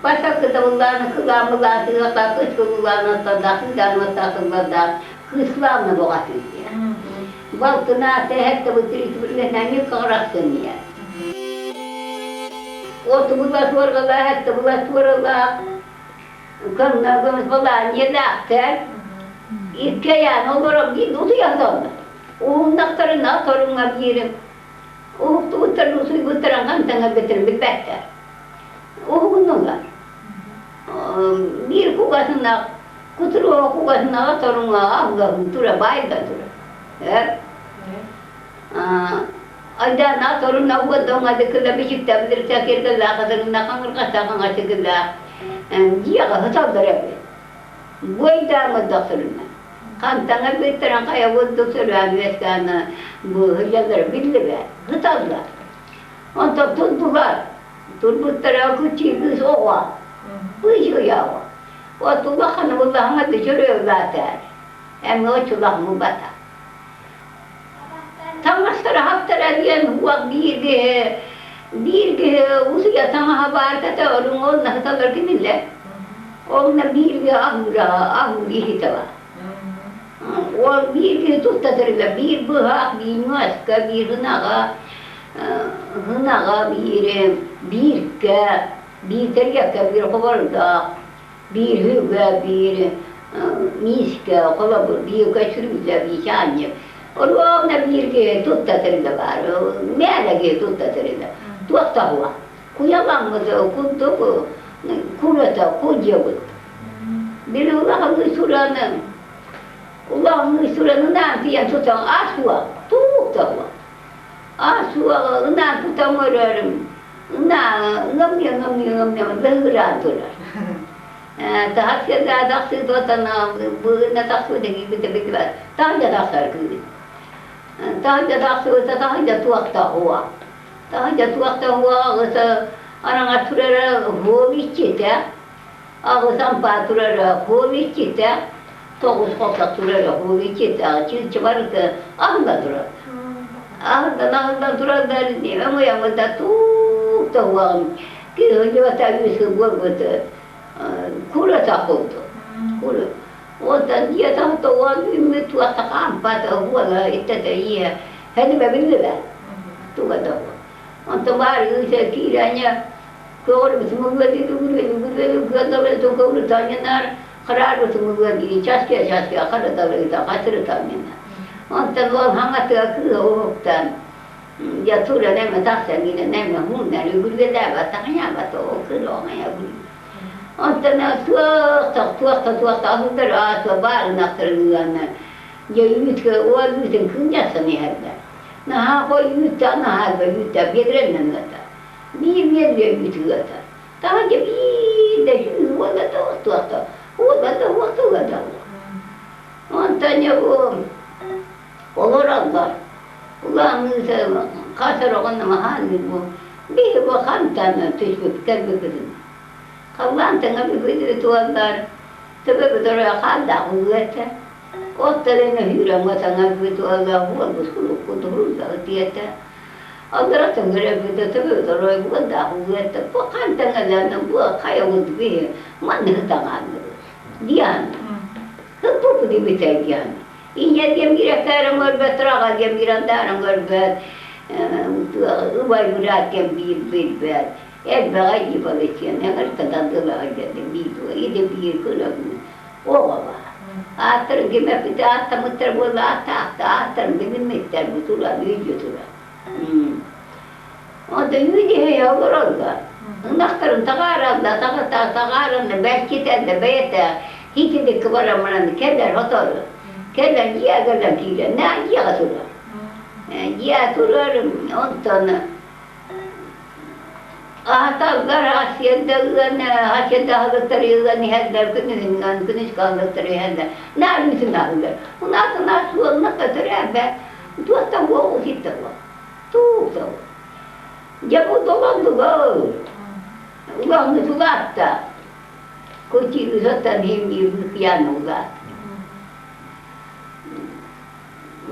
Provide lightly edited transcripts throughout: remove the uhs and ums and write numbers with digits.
Başka kızımlarını kızlarımızdan sığırlar, kız kızlarını da, kızlarını da, kızlarını boğatıyor. Balkına hep de bu trik-triklerden yıkarak ya. Ortumuzda sorgular, hep de bunlar sorgular. Kanlarımız falan yedekler. İlke yani olarak bir dolu yazarlar. Oğun daktarına torunla birim. Oğuk da utarın suyu utarın kantana getirin bir bekler. Oğunlar. Bir kukasına, kuturu kukasına torunla Allah'ın tura bayda tura. Evet. Ayda torunla kukasına dikkat bir çıktı bilir çekirde la kadınla kanır kaçakına çıkırdı. Dia hesaplar yapıyor. Bu idamı doktoruna. Kantana getiren kaya bu doktoruna veskanı bu hıcaları bildi be. Hesaplar. Ondan tuttular. Turbutlara küçük kız oğa. Bu işi yağı. O tulakını Allah'ına düşürüyor zaten. Hem o tulak mı bata. Tanrıçlara haftalar diyen bu bir usuya sana haber kata onun onunla hatalar kiminle? Onunla bir ahur işi var. O bir tutatırla bir bıhak, bir nüaska, bir hınağa, bir teriyaka, bir kovarda, bir hüga, bir miska, kolabur, bir kaçırıza, bir şanya. Ona bir tutatırla var, melege tutatırla. Tuakta huwa. Kuyalanmadı, kuntu, kurata, kucabı. Bir Allah'ın suranı ne yapıyor tutan aswa, tuğukta huwa. Aswa, ne tutamıyorum. Ngamya, lehırantılar. Tahaksıda daksı dotana, bu ne taksı da gibi de bekler. Tahanca daksar kızı. Tahanca daksı olsa tahanca tuakta huwa. Tahanca tuakta huwa ağısa anana turara hoviçite. Ağısan paturara hoviçite. Toğuz kokta turara hoviçite. Çıvarıkı ahında durar. Ahında durar derdi. Ama yamada tuukta huwa. Ki hıcıvata yüzü bulgudu. Kura takıldı. Kura. Ondan dia tahtı o ümmet tuakta kampata huwa ittete iya. Hadi bebildi ben. Tuğada huwa. Ondan bari kiranya kor semuladi dulu ganda to kor tanyanar karar semuladi chaskya kada da kasır tanyanar. Ondan o hangat akı oktan ya tura ne metasen yine ne hunna gurgeda batanya bato kilo ya bu. Ondan tuakta ahudar atwa bar naktarılan ya yut ke o yutun kunyasını herda. Nah, kau yuta, nah, yuta, biadran nata. Bir yuta. Tahu je bir dah waktu. Antanya orang kasar orang mahal bu. Bir bakan tanah tersebut kerbetin. Kawan tengah begitu tuanlar. Sebab betul akal dah huwata. Otterena hyra matanga begitu Allah huwa besul kudur dah tiada. Agara tengah begitu sebab betul bukan dah huwata. Bakan tengah lana buat kaya untuk mana tangan dia. Kepu pudi betul dia. Inya dia mira kaya orang bertraga dia mira darang berbet. Ubay berat dia bir. Bagai pada cian, yang ada tanda lagi ada biru, ini biru kalau oh apa? Atar gimana kita atar muter bola atar begini muter betul lah biru tu lah. Oh tu ini ya orang lah. Nak terus tagaran best kita ada beta, hiti de kebara mana keder hotel, keder dia agak kira, nah dia tu lah. Dia tu lah ontan. Hatta hasyenda hazretleri ni hadler kuniş hazretleri hadler. Nerede hadler? Ondan sonra nakatır be. Tuatta bu hitta bu. Tuatta. Ya bu dolandı bu. Ulan tulatta. Koçi zaten hem bir yan ulat.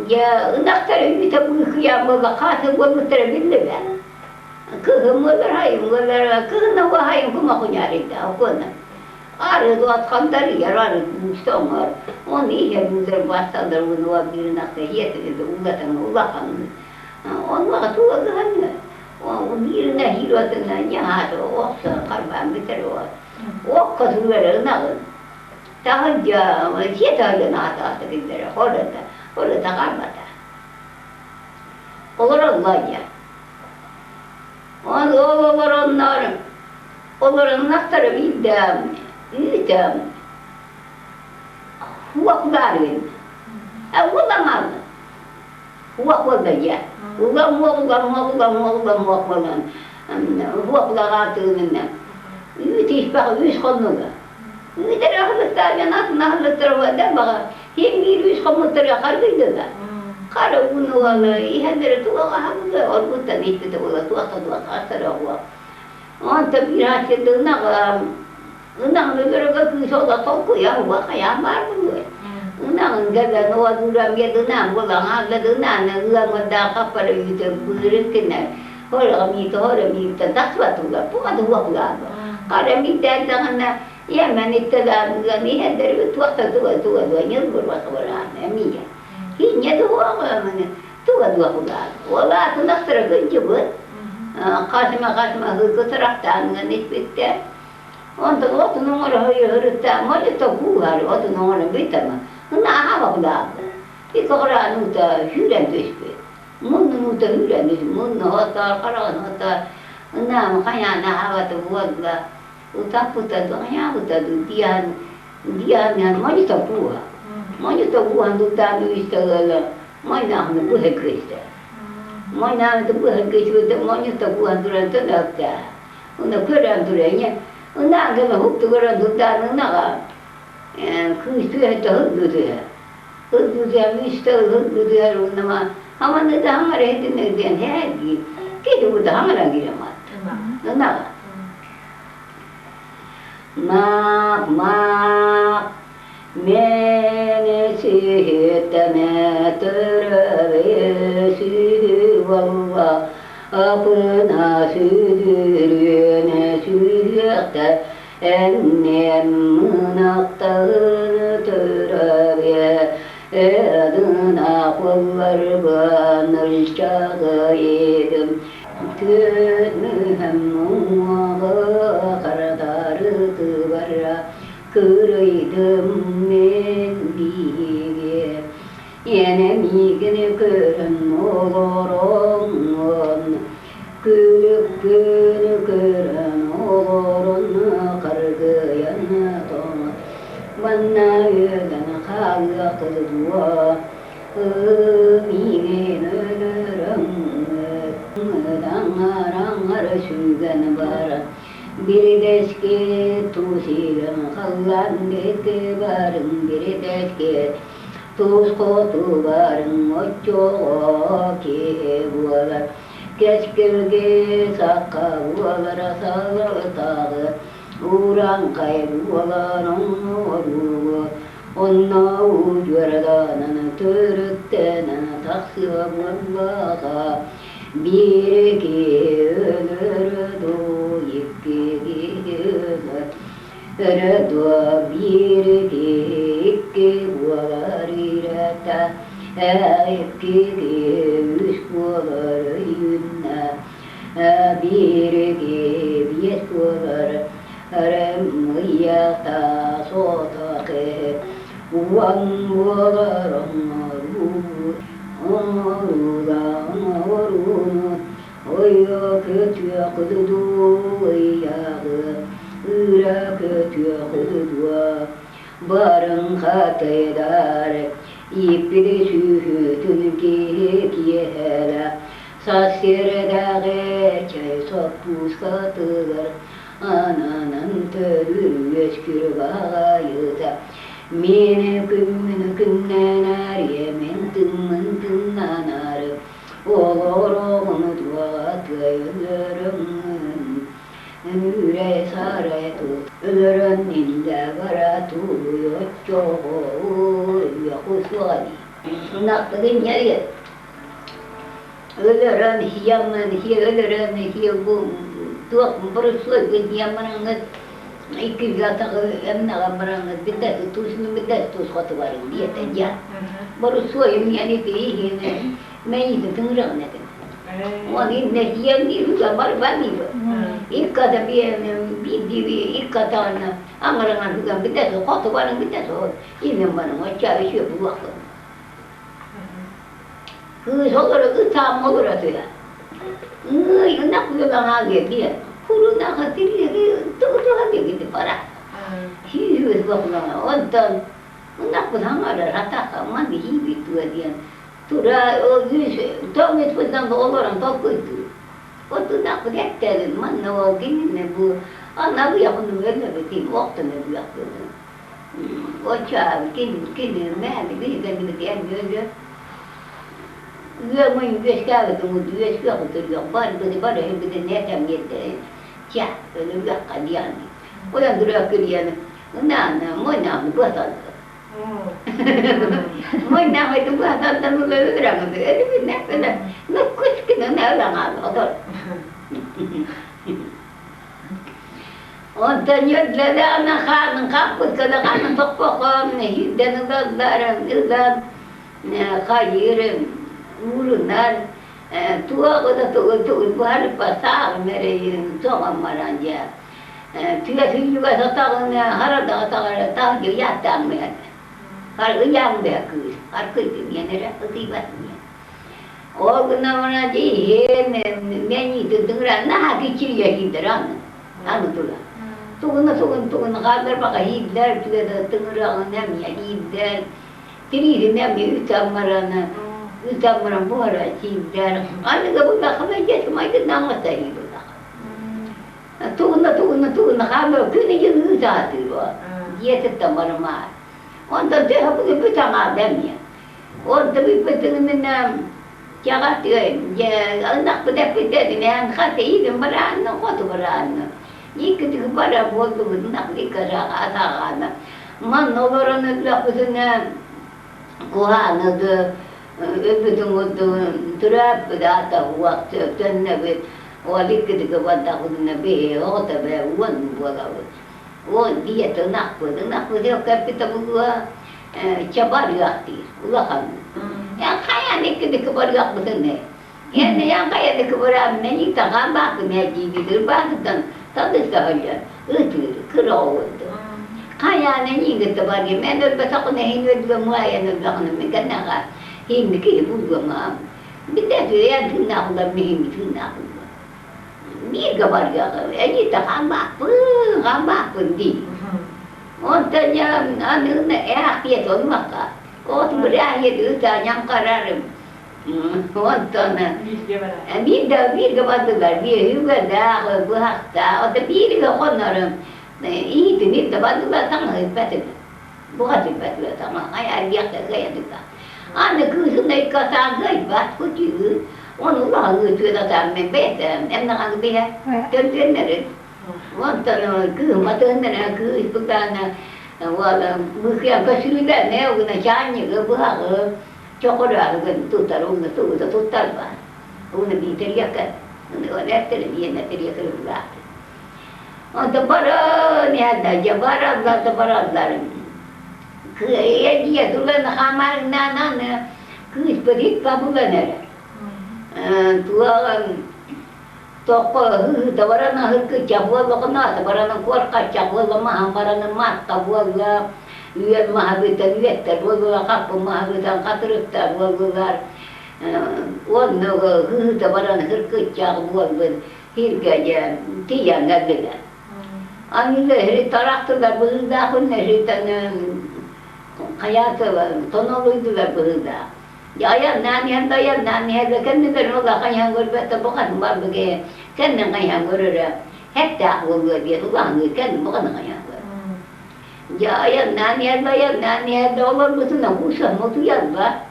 Ya nakatır bir tabu kıyamı vakası bu muterebilli be. kızım olur hayım olur, kızına bu hayım kuma kunyarıydı, o konu. Arı doğat kantarı yer, arı müşton var. Onu iyice güzel başladır, bunu var bir nakde yetirdi, ulatan. Onun vakti o kızım. O birine hirotuna nyahatı, oksa kalban biter o. O kızı verir nağın. Tahınca, yetayla nahtı gidere, orada kalmadı. Olur Allah ya. Olur onların. Onların naktarı bildim. Üyüdüm. Huvaklarım. Ulanmadı. Huvaklardı ya. Ulan. Huvaklarım. Üyüdüş bak, üç konuda. Üyüdür ahlıklar, ahlıklar var bak. Hem bir üç konuda yakardıydı da. Karı bunu ola, ihenleri tuğa hamle, orguttan işte ola, tuğa asara ola. Anta bir haşyedığına ınağını görüp kıysola tolku ya, ola kayam var bunu. Inağın gelen ola duram yedığına, ola halladığına, ılamada kapara yüzü buyururkine, hola miyte, tasvatula, bu adı ola. Karı miyte dağına, yemen ittidarına, ihenleri tuğa, yılbur vakıvara, emiye. Hinya tuh orang mana, tuh dua bulan. Wala tu nak terus jebut, kasma keserahtan dengan itu. Untuk waktu nomor hari tamu itu bukan waktu nomor berita mah. Nah apa bulan? Itu orang itu hujan tu ispe. Mun itu hujan tu, mun hotar kalau hotar. Nah makanya nah apa tu buat lah. Utak putar tu hanya putar tu dia yang mana tu buat. Mãe está voando tá no Instagram, mãe não burra crista. Mãe não burra crista, mãe está voando durante a noite. Uma coisa durante, uma coisa muito grande durante a noite. Cristo é todo dia. Todo dia me está todo dia uma. Hamana dah hamara itu negeri है कि itu dah hamara gira mat. Nah. Ma मैंने सीत में तरवेसी वल्ला अपना सिदरने सीत एन्नेम नक्तर तरवे एदना कुल्लरबान الشغيد كنهم وغردار تبرا 그러이듬 맨디게 예네미그네 그런 오고롱원 그런 오고롱 가르그야나 동 만나유간 가그악두와 미게느르릉 당아랑아르 슈간 바라 bir deske tusiran kallan deke bareng bir deske tus kotu bareng ocho ke bualar keskelge sakka bualar salar urang kai bualar oru onna ujuardan turten taksiva bualar bir ke ölür Redwa bir ke buarirata ke üç bualar yunna bir ke bies bualar remiyata sota ke uang bualar oruga oyo kötüye kududu yağı Ura kötüye kududu barın hatedar İpli sühütün kiyehela Sasyerdağe çay sopuz katılar Ananan tölür eşkür bağayıza Mene künnenar yemen tınnanar Oğlunu duatla ölürüm Üre sare tut ölürün ille vara tuğuyor çoğu Yakusvali Nakladın yeri Ölürün hiyamın, ölürün hiy bu tuak burası bir hiyamın iki yatağı emne kameranın bir de tuzunu bir de tuz katı var diye de ya. Burası yani değil meyi tınırın ne? Onun ne hiyamı var var mı? İlk kata bir divi ilk kata angarangan bir de katı var bir de yine bana maçı bir şey bu vakti. 그 저거를 의사 먹으러 돼요. 이거 구경하게 돼. 코로나가 들리게 또또하게 돼 봐라. 희위에서 그러나 어떤 나쁜 항아를 하다가 만디 희위 두어디야. 돌아 어디서 tomit 보단 오거랑 덮고 있고. 어떤 나쁜 애들은 만나오긴 뭐 나도 약간 왜냐면 그 먹던 애들 약간 어차 긴 매한테 그게 되게 Gương mình biết sao thì một đứa chưa có tự dụng bận tôi thì bắt đầu bây giờ nét làm nhiệt để chả rồi nó gặp cả điện có lần tôi được cái điện nó mỗi nào cũng bữa tận mỗi nào hay tôi bữa tận tận nó lấy rằng là cái nét cái này nó quýt cái nó nở là ngàn đó thôi وأنت يد لا أنا خان نخبط كذا خان نطبخ نهيد نقدر إذا خير Urunan tua kota tu buat pasar mere tu amaran je. Tiga juga satu harap dah tahu je ya tang mere. Harap yang beku, harap itu ni nera tiba ni. Oh guna mana je he meni tu dengar nah kecil ya hidran. Anu tu lah. Tu guna kabar pakai hidran tu dengar orang ni hidran. Kiri ni ni utamaran. Utamran buara cindar. Ane gabung dah kami jadi mai tu nama saya itu dah. Tuguna kami kini jadi usah tu. Dia tetap marah. Orang tu apa tu petang ada ni. Orang tu petang mana jaga tu. Ya anak pada ni yang kata ini beran, kau tu beran. Ini ketika pada buat tu nak dikasih ada. Man orang tu apa tu ni kuah tu. Betul-betul terap data waktu ternabi, wali ketika pada aku nabi, oh tapi wan buat apa? Wan dia tu nak dia kita buat cabar yakti, ulah yang kaya ni ketika pada aku tu ni, yang kaya ketika pada ni tak gambar tu ni jadi terbang dan tak ada sahaja, itu kerau itu. Kaya ni kita pada mana besok ni hidup mulai yang belakang ni kan nak. Hindi kaya buga ma. Bida tu ya tu nak dah mihim tu nak. Ni gabar ya. Ini tak gambar pun di. Ontanya anu na dia tu maka. Oh tu berakhir tu tak yang karar. Ontanya. Bida gabar tu dah dia juga dah buat dah. Atau bida konar. Ini tu ni gabar tu dah sama hebat. Bukan hebat tu sama. Ayah dia kaya tu. Anh cứ xuống đây có sao gửi vắt có chữ ông nó người chưa tao làm mình biết em đang ăn bia trên này đấy ông tao cứ mà tên này cứ chúng ta gọi là bữa khi có suy đoán nếu cái này trái những cái bữa cho có đoạn gần tụt tao ông tụt tao mà ông này bị thế liệt cái nó đẹp thế là gì này thế liệt cái lúc đó ông tao bảo nè đã giờ bảo ra tao bảo ra Kaya dia tu lah nak amal nana cứ seperti apa bukan ada. Tua toko tawaran nak kecabua lokna tawaran kuat kecabua lemah amaran mat tabua la lihat mahabitan lihat tabua la kap mahabitan katrut tabua la wan no tawaran kecabua ben hirga ja tiang gagda. Ani le tarak tu dah berdah pun neritan kaya tu tonolog tu dah berdah. Ya nani handa kan ni kan orang kaya ngor tu bukan bagai kan kaya ngor hektar ngor dia tu orang kan bukan kaya ngor. Ya nani handa orang betul nak usah mau tu ya ba.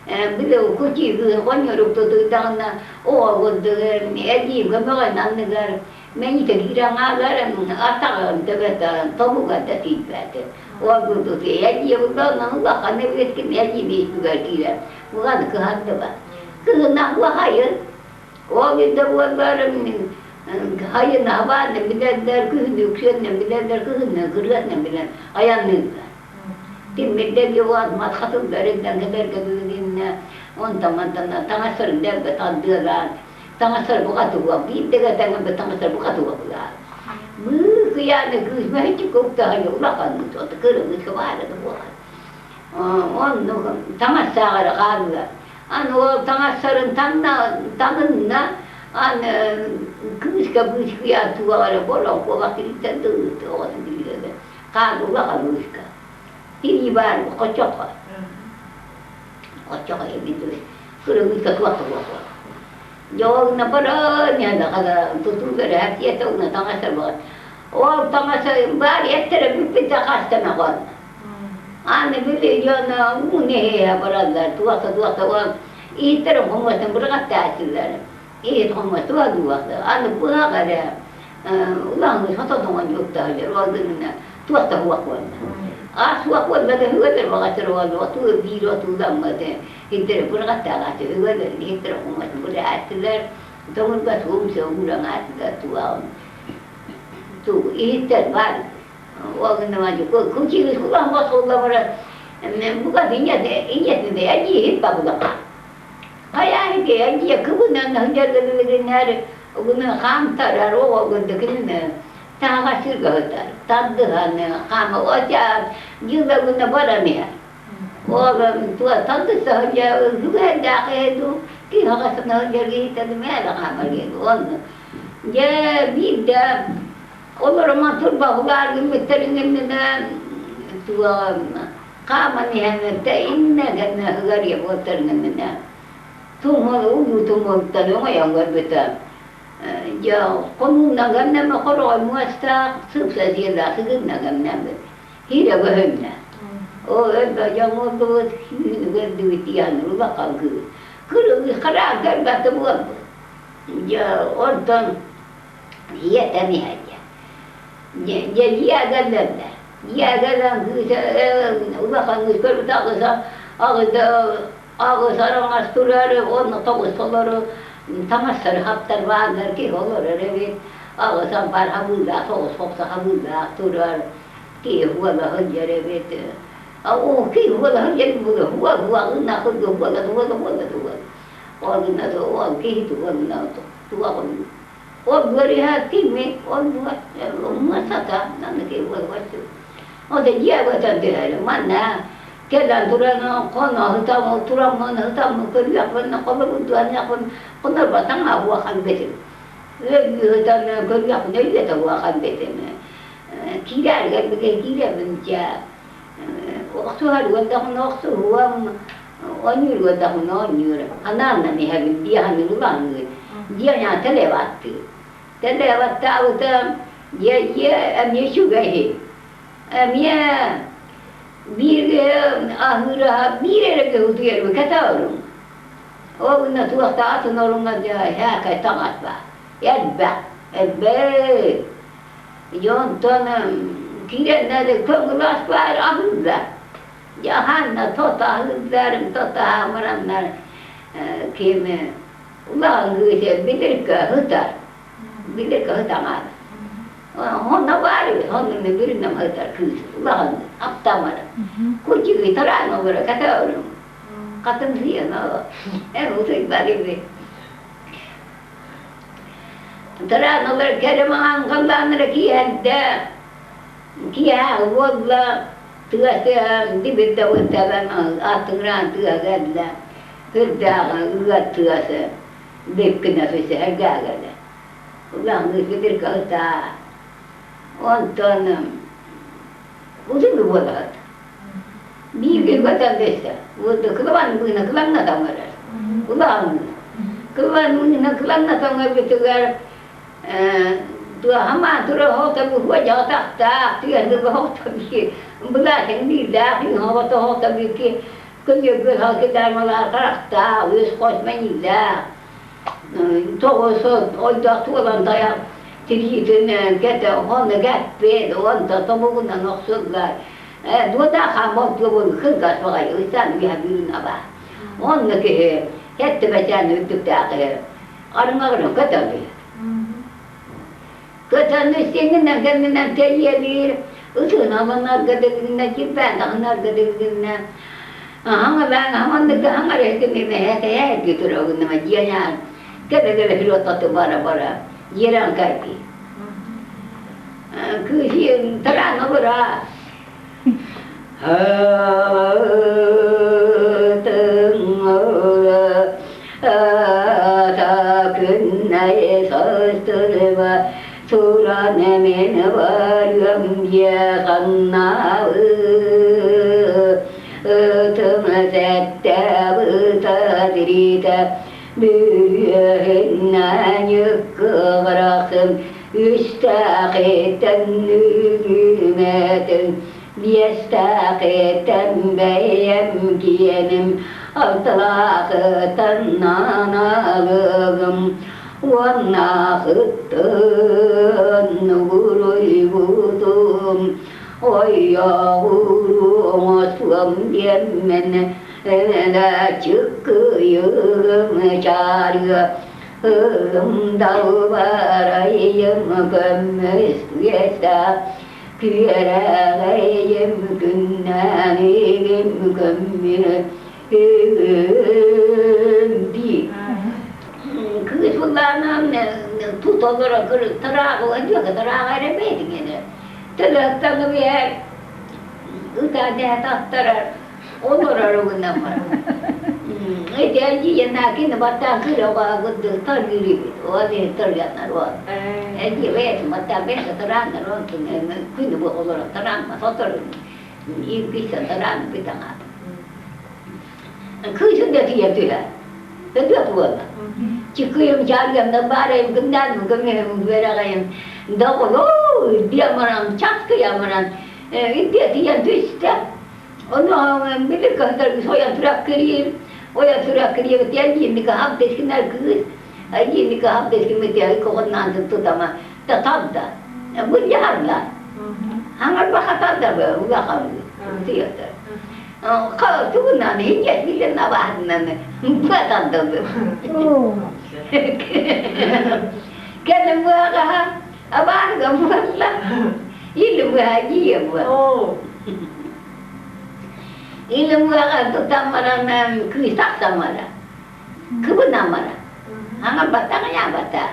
Bila kuci tu kan orang tu dah na oh tu ni aji gambar nan negar meni terkira ngagar atak tebeta tabu kata tiba tu. Waktu tu aji orang nan nak kan ni ni aji ni juga kira. Bukan kehan tu ba. kızına bu hayır. O gün de bu onların hayır nabanı bilenler kızını yükselene bilenler kızını kırgatına bilen ayanlıydılar. Timmirde bir olmaz katıllarından kadar kadınlarına on tamamdan tanışırım derbe tanıdılar. Tanışır bu katı var. Bir de tanışır bu katı var. Bu kıyane kızma hiç kokta hayır ulakanmış o kırılmış kıvardı bu. Onu tanışsağır kaldılar. Hani o tanışırın tanınna hani kızka kızkıya tuvara bola bola kiritten dağıttı o dilde. Kaldı ulakanmışka. İyi var bu koçak var. Koçak evinde kırılmış katı var. Yo na para niya kada tutu gara hati itu na tangasar ba. O tangasar bari ettere bir pita kastana kon. Ane bile yo na mune ya paralar tuwa wa itere homasın bırak taşlar. İyi homas tuwa ane buha kada. Ulang hata dongan yok da ya roduna tuwa kon. Aswa kon da huwa bakatır wa tu biro tu damate. Itere bırak taşlar huwa itere homas bırak atlar. Tunggu pas umur ngat tua. Tu itter var. Orang nama kucing sekolah masuklah pada. Bukan ingat dia aji hitam bukan. Ayah dia aji kebunan hanjar dengan guna kamtar arwah guna kena. Tangan sirga hotar. Tandahan kam wajah juga guna barangnya. Orang tua tanda sahaja juga dah itu. Kira kasana jadi tadi mana kamar gitu on. Ya bida orang matur bahular gemeterin na tua kamar ni hanya inna ganna gari boter ganna. Tumo tumo talong yang berbeda. Ya kamu naganna makoro muasta subsa dia segera naganna. Hira bahana. Oh yang mau tu duit tian rumah kau. Kuru karakter batımı ya oradan yetemi hacı. Ya geldiler. Ya gelen ulakan kuru takısa ağız aramaz turları onu takısaları tamasır haptar vardır ki olur evet. Ağız ampar hamurda takısa hamurda turar ki huwa hacı evet. Oh, ki huwa hajat huwa na ko huwa tu. Orang na to, orang ki tu orang na to. Tu orang. Orang beri hati me, orang buat masaka na ke huwa tu. Oh, dia buat dia mana? Kedan turang kono hitam turang mana hitam kerja pun kalau butuhannya pun batang awak kan betul. Lagi hitam kerja pun dia tahu akan betul. Kira kan begitu kira bencana. Waktu hari waktu huwa onyur onyur anak ni habis dia hanya luang dia yang terlewat tahu tu dia amnya juga he amnya bir akhirah bir lagi udah berkata orang oh nak tu waktu atau nolong aja ya kayak tamat bah ya bah Jontan kira nade konglas par ahudlar. Jahanna tota ahudlar tota amaranlar kime ulang gese bidirka hutar. Bidirka hutamar. Honna bari honna ne birinam hutar kus ulang aptamar. Kuci gitaran over kata orang. Katan sia na. Usai bari be. Tara over kere mangan kallan rakiya da. Kia wala tuas di beda wala atungran tuas gadla kerja ulat tuas dek kena fese harga gada ulang fikir kata onton udah buat ni kata desa udah keluar keluar na tamar ulang keluar na tamar betul tua hama tura hota buat jauh tak tiada hota biki belah ini dah ini hota biki kerja kerja kita malah tak wis kos menyilah terus orang tua lantai jadi tu kita orang gat bed orang tak tahu guna maksud lah dua dah kamu tu pun kerja sebagai urusan dia habis apa orang ke Hette beçen üttüp de akıyor. Arınga kırım kötü. Kötü üstünden kendinden teyyedir. Isın amanlar gıdıgından ki ben dağınlar gıdıgından. Ama ben amanlıkta hangar ettiğimde hete götürüyor gündeme ciyan. Gede pilotatı bara yeran kaydı. Kışın taran olur ha. Takınnaye sastırma Suranemene varım yakannağı Tımsette bıtadrite Büyühünnen yıkkıvrasım Üstakitten nümetin Yestakitten beyem giyenim Altlakıtan nanalığım Vannakıttan guruybudum Oy yavrum aslam yemen La çıkıyım çağırıyor Dağ varayım gömmüz yesa Küyereğeyim günnaniyim gömmüne Di Kızlarla tut olarak tarağı diyor ki tarağı eremeydin yine Tırıktan bir yer Ütade tattırar Olur bundan var Etelci yenakini batta kırı var Gıdı tar yürüyor O adı tar yanlar var Eci veysi batta beşe taranlar olsun Künü bu olarak taranma Sotarın İyi kıysa taranı bir tane Kıysa da tiyatüler Tiyatü valla Çıkıyorum çağırıyorum da bağırayım Gımdan mı gımıyorum verayım Dağlı diyamaram çaskıyamaram Tiyatü işte Onu bilir kadar soya turak kırıyor Oya turak kırıyor Tiyatü hafteskiler kız Yeni hafteski metiye kokundan tutama Da tam da Bu yarlar Hangar bakatan da bu Bakam tiyatü Tuğundan hiç bilir nabahından Bakatan da bu Kendim bu ağa Abang bu Allah İlim bu haciye bu İlim bu ağa tutamaran Kıysak samara Kıbınamara Hangar batang ya bata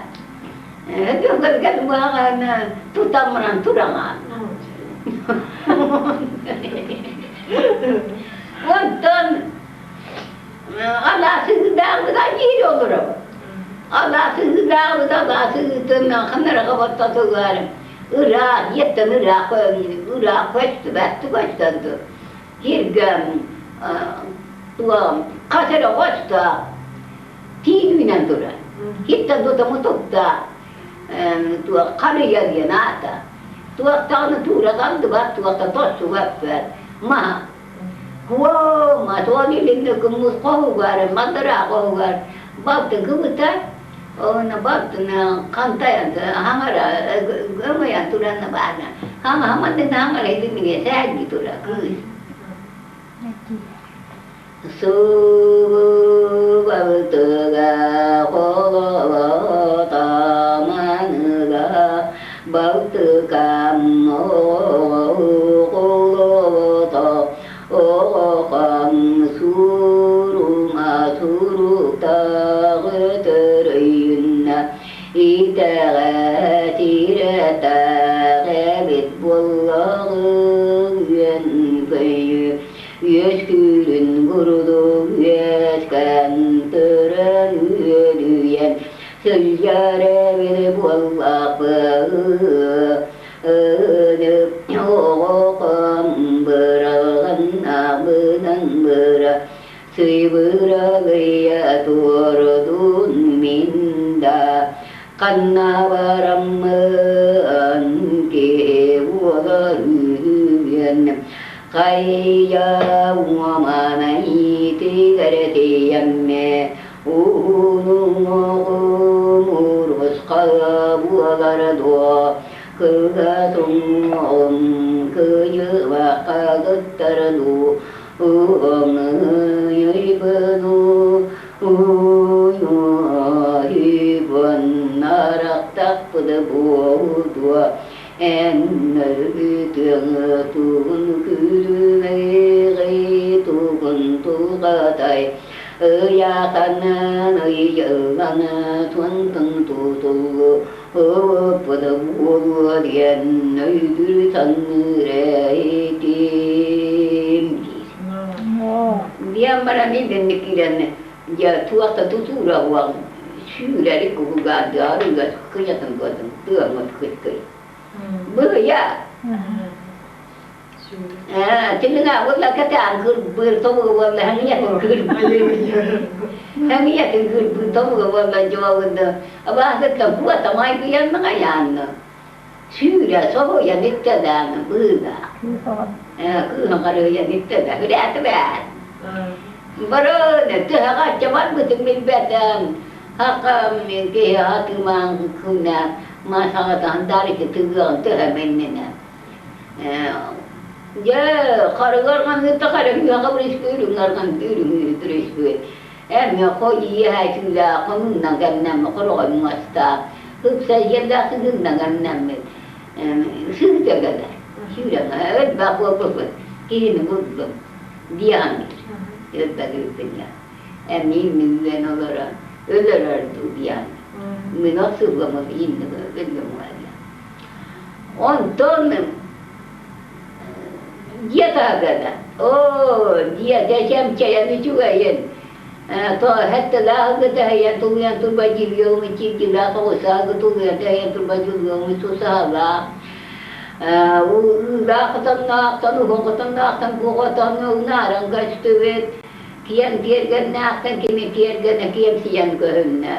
Itu kendim bu ağa Tutamaran turangan Ondan Allah sızdağlıdan iyi olurum. Allah sızdağlıdan Allah sızdağlıdan kanara kapatta tuğarım. Irak, yetten Irak, koştu, baktı koştu. Hirgem, tuğam, kasera koştu. Tiğdüğünen durar. Hitten tutamı tuttu. Tuğa karı yarıya nata. Tuğa tağını tuğra kaldı bak, tuğa da tosu vakfer. Ma. Wow, masuk ni ke muskoh gar, madra koh gar, bab tu kebuta, na bab tu na kantai anta, hangara, gamaya turan na bana, hama tu hangara itu ni saya gitu lah, so bab tu ga, koh taman ga, bab tu kamu Oğam suruma suru tağıtırıyınna İteğe tire tağebit bullağın köyü Yüzkülün kurudu yüzken tören üyelüyen Sülgare bir bullağın Oğam bırakın bırak Suy bırakıya turdun minda Kanna varamın ki uğuruyun Kayya umanayı tigaretiyemme Unun umuruz kabuğalar doğa Kıgasum kıyı vakagıttardu Uğamı yıybınu bıdı boğdu enleri tığını tuğun külümeyi tuğun tuğatay yakanı yığanı tuğun tuğu bıdı boğdu enleri tanrıydım dia mana ni den nikiran ya tuakta tutura wang syurari ku gada ruga kenyatan kuatan tua mat kai berya cendenga wala kata anggur bertemu wala hanya anggur hanya anggur bertemu wala jawab dah abah kata buat tamai kian mengayan syura sobo ya nitadang berda cứ không có được gì hết tất cả các bạn baru nanti hak cuman betul minta hak mungkin hak mang kuna masalah tahan itu orang terhemena ya kalau kan kita kalau kita boleh sepuluh kan terus sepuluh ya kau iya juga kamu nangan nama kalau kamu masta saya dah sudah nangan nama sudah ada sudah nggak bawa kini nunggu dia itu tadi punya ini mungkin orang tu dia minat suka makin begitu aja untuk dia tak ada oh dia jam caya ni juga ya तो हत्ते लाग दे या तू बाजी लियो में चीज ला तो साग तू दे या तू बाजी लियो में तो सागा ला खतरनाक तनु narang gastuvet kian ganna kan kimi ganna kian sian ganna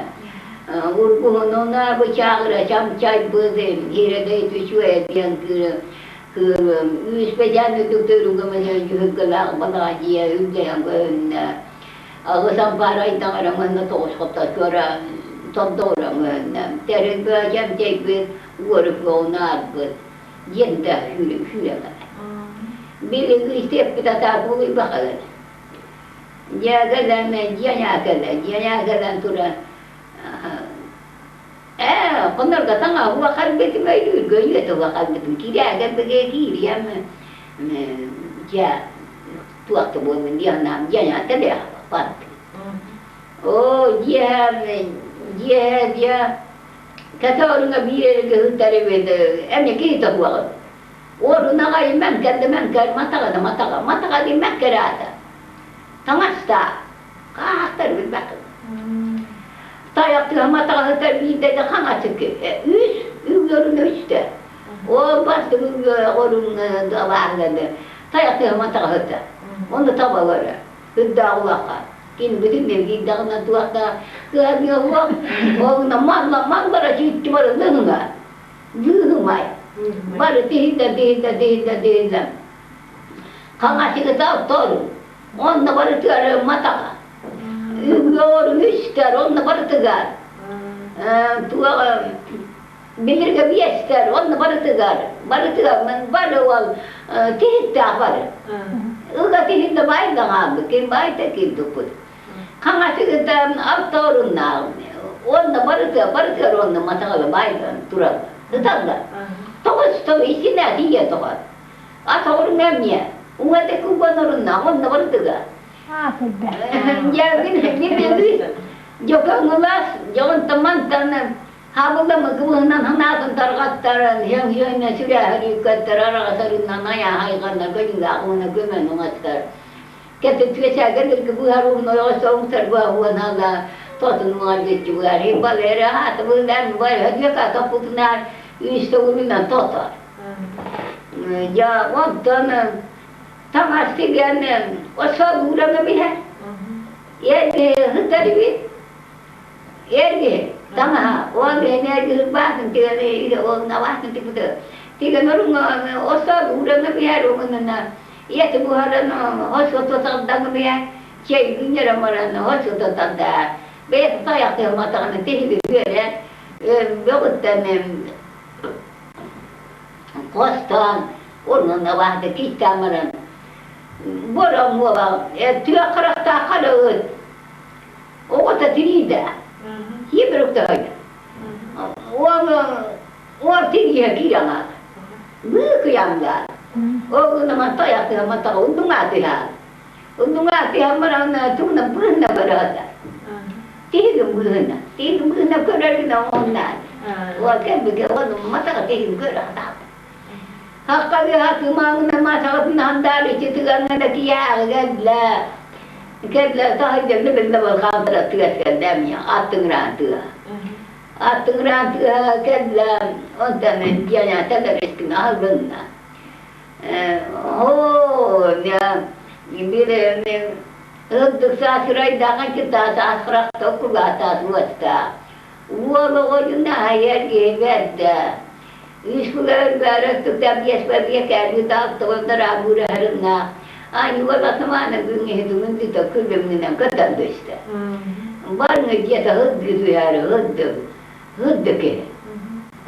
urbuhono na bachagra cham chai bode hire dei tu chue kian ke uspejan tu ruga men juhgala balaji ya udya ganna ago sampara itang arang na to skota kora tondora men tere ba jam chai bud urbo na bud jenda hyra Bila Kristiap kita tahu bakal jaga dan jaga turun benar kata nggak bakal betul betul gaya tu bakal betul kiri agar pergi kiri am ja tuak tu boleh dia nam janya tak dia apa oh dia kata orang ngabir ke utara benda emnya kita buat orang nagai mangkar mata di mangkar ada tengah sta kahter berbakar tayak tu mata kahter bida dah kang acak orang nuista oh pas tu orang dawar ada tayak tu mata kahter onda tabawara dawa kin bedin ni dah na tu ada kerja orang orang nama berarti cuma dengar mai baru tiada. Kang asyik tahu tol. On baru tiada mata. Orang mister on baru tegar. Tua bilir kebiasa on baru tegar. Men baru wal tiada baru. Uga tiada baik dah kim baik tak itu pun. Kang asyik tahu tol na. On baru tegar on mata kalau baik turun. Tetangga. Tokas to isina dia tokas. Atau orang namanya, umat aku benar namun nabar tega. Sudah. Ya gini. Juga ngelas, jangan teman tanam. Habulah magunan hana antar yang sudah hari katara sarin namanya hai kan naga aku naga menongastar. Kata tuaca agar kebuharu noyo song serba wana totun ngaji juga riba lera atau bulan bayar dia kata putnar istri na tota. Ya waktu tamas tiga ni, asal bulan ni है. ये हतारी भी, ये tama, orang ni ada bahas tiga ni, orang nawas nanti betul. Tiga orang asal bulan ni orang na, ये तो बुहारन hospital tanda ni है, cek dunia ramalan hospital tanda. Betul tak yang mata kan tiga dia, betul kostan orang nawas kita maran. Borang buah, tiada kereta kalau, orang tak tidak, ia berukah. o tigiä kirjana. Myykyjängää. O nämä tajat ja mä tahu undungatihan. Undungatihan mä on tunna pynna berada. Tiga pynna kerana on näin. Oikein mikä on mataka tiga kerana. Hakka dia hatu mang nama salat nandari citugan kiya gedla tahajud lebih khamra tiga kadamnya atengran gedla ontan dia nyata dari kenal benar. Oh dia ibire ne untuk sasrai dangan kita sasra toko atas wasta. Ulo ojuna ayat gebeda. Iskular barat tu tabias babia kari tak tahu terabur haruna. Ani wala sama na bunyi itu mesti tak kerja mengenang kata dosta. Barang dia tak hidup ya hidup ke.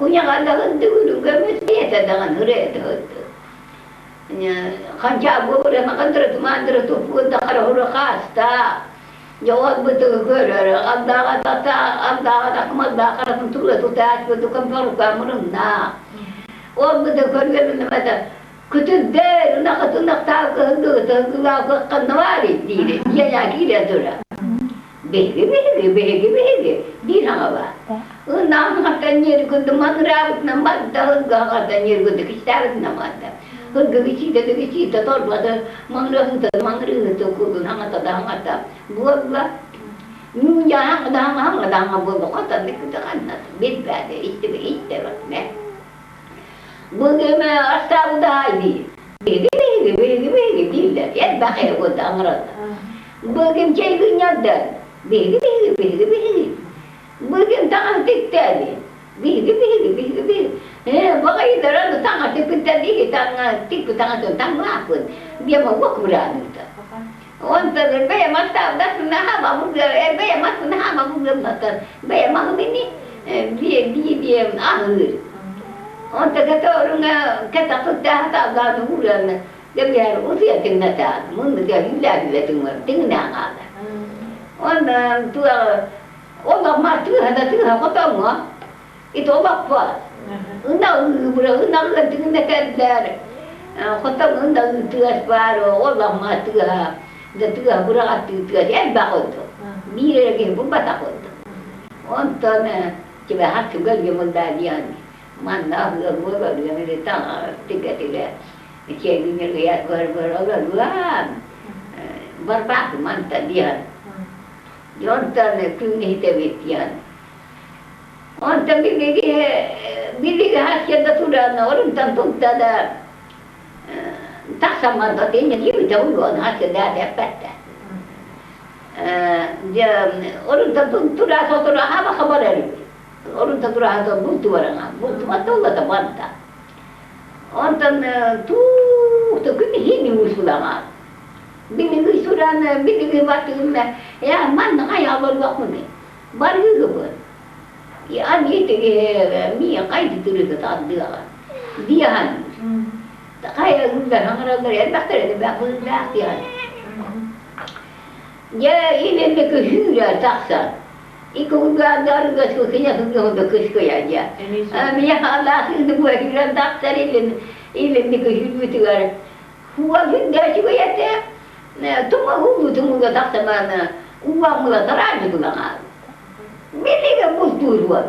Kunya ada hidup dulu mesti ada dengan hidup. Nya kanca boleh makan terus mandor tu pun tak ada huru khas tak. Jawab betul kerana anda kata kemadang kalau tentu tu tak betul kan baru kamu nak. Oh betul kerana mana kutu der nak tahu kehendak lah kenawari dia yang kira tu lah. Behege di nama apa? Nama katanya kutu mangrab nama dah katanya kutu kisah nama dah. Gigi cita pada mangrab tu kudu hang ada buat nuja hang ada buat kata ni kita kan beda istilah ne bagaimana asal dah ini begi bila ya bahaya buat angrat bagaimana cainya dah begi bagaimana tangan tik tadi begi bagai darah tu tangan tik tadi tangan tu tangan pun dia mau buat berani tu. Orang tu bayar mata dah senang babu bayar mata senang babu mata bayar mahu ini dia akhir. Orang tu kata orang kata tu dah bulan dia biar usia kena tak mun dia hilang tengah ada. Orang tu orang mati ada tu apa tahu itu apa? Undang tengah kadar. Kota undang tuas baru orang mati dah tuas berat tuas yang baru tu. Bila lagi pun batak tu. Ontan cuba hak juga dia mendalian. Mana buat dia mereka tiga. Ceknya dia ber berbak mantan dia. Ontan kuni tewitian. Ontan bilik hasil dah sudah orang tentu dah tak sama tadinya dia jauh luar hasil dah dapat. Dia orang tentu sudah apa kabar ni? Orang tentu ada buntu orang, buntu atau lah tak bantah. Ontan tu kini musulah. Bilik sudah bilik waktu ni ya mana ayah baru aku ni baru juga. Ya ni tu ni kaya itu tak ada. Dia han. Tak kaya guna orang orang tak ada bagus dia. Ya ini nak hura taksan. Ikut ganda juga sukinya untuk kesukaan aja. Mia Allah itu buat hura taksan ini nak hura tu kan. Huwa hura juga ya teh. Tunggu taksan mana. Uang mula teraju tu kan. Bili ka butuh luar.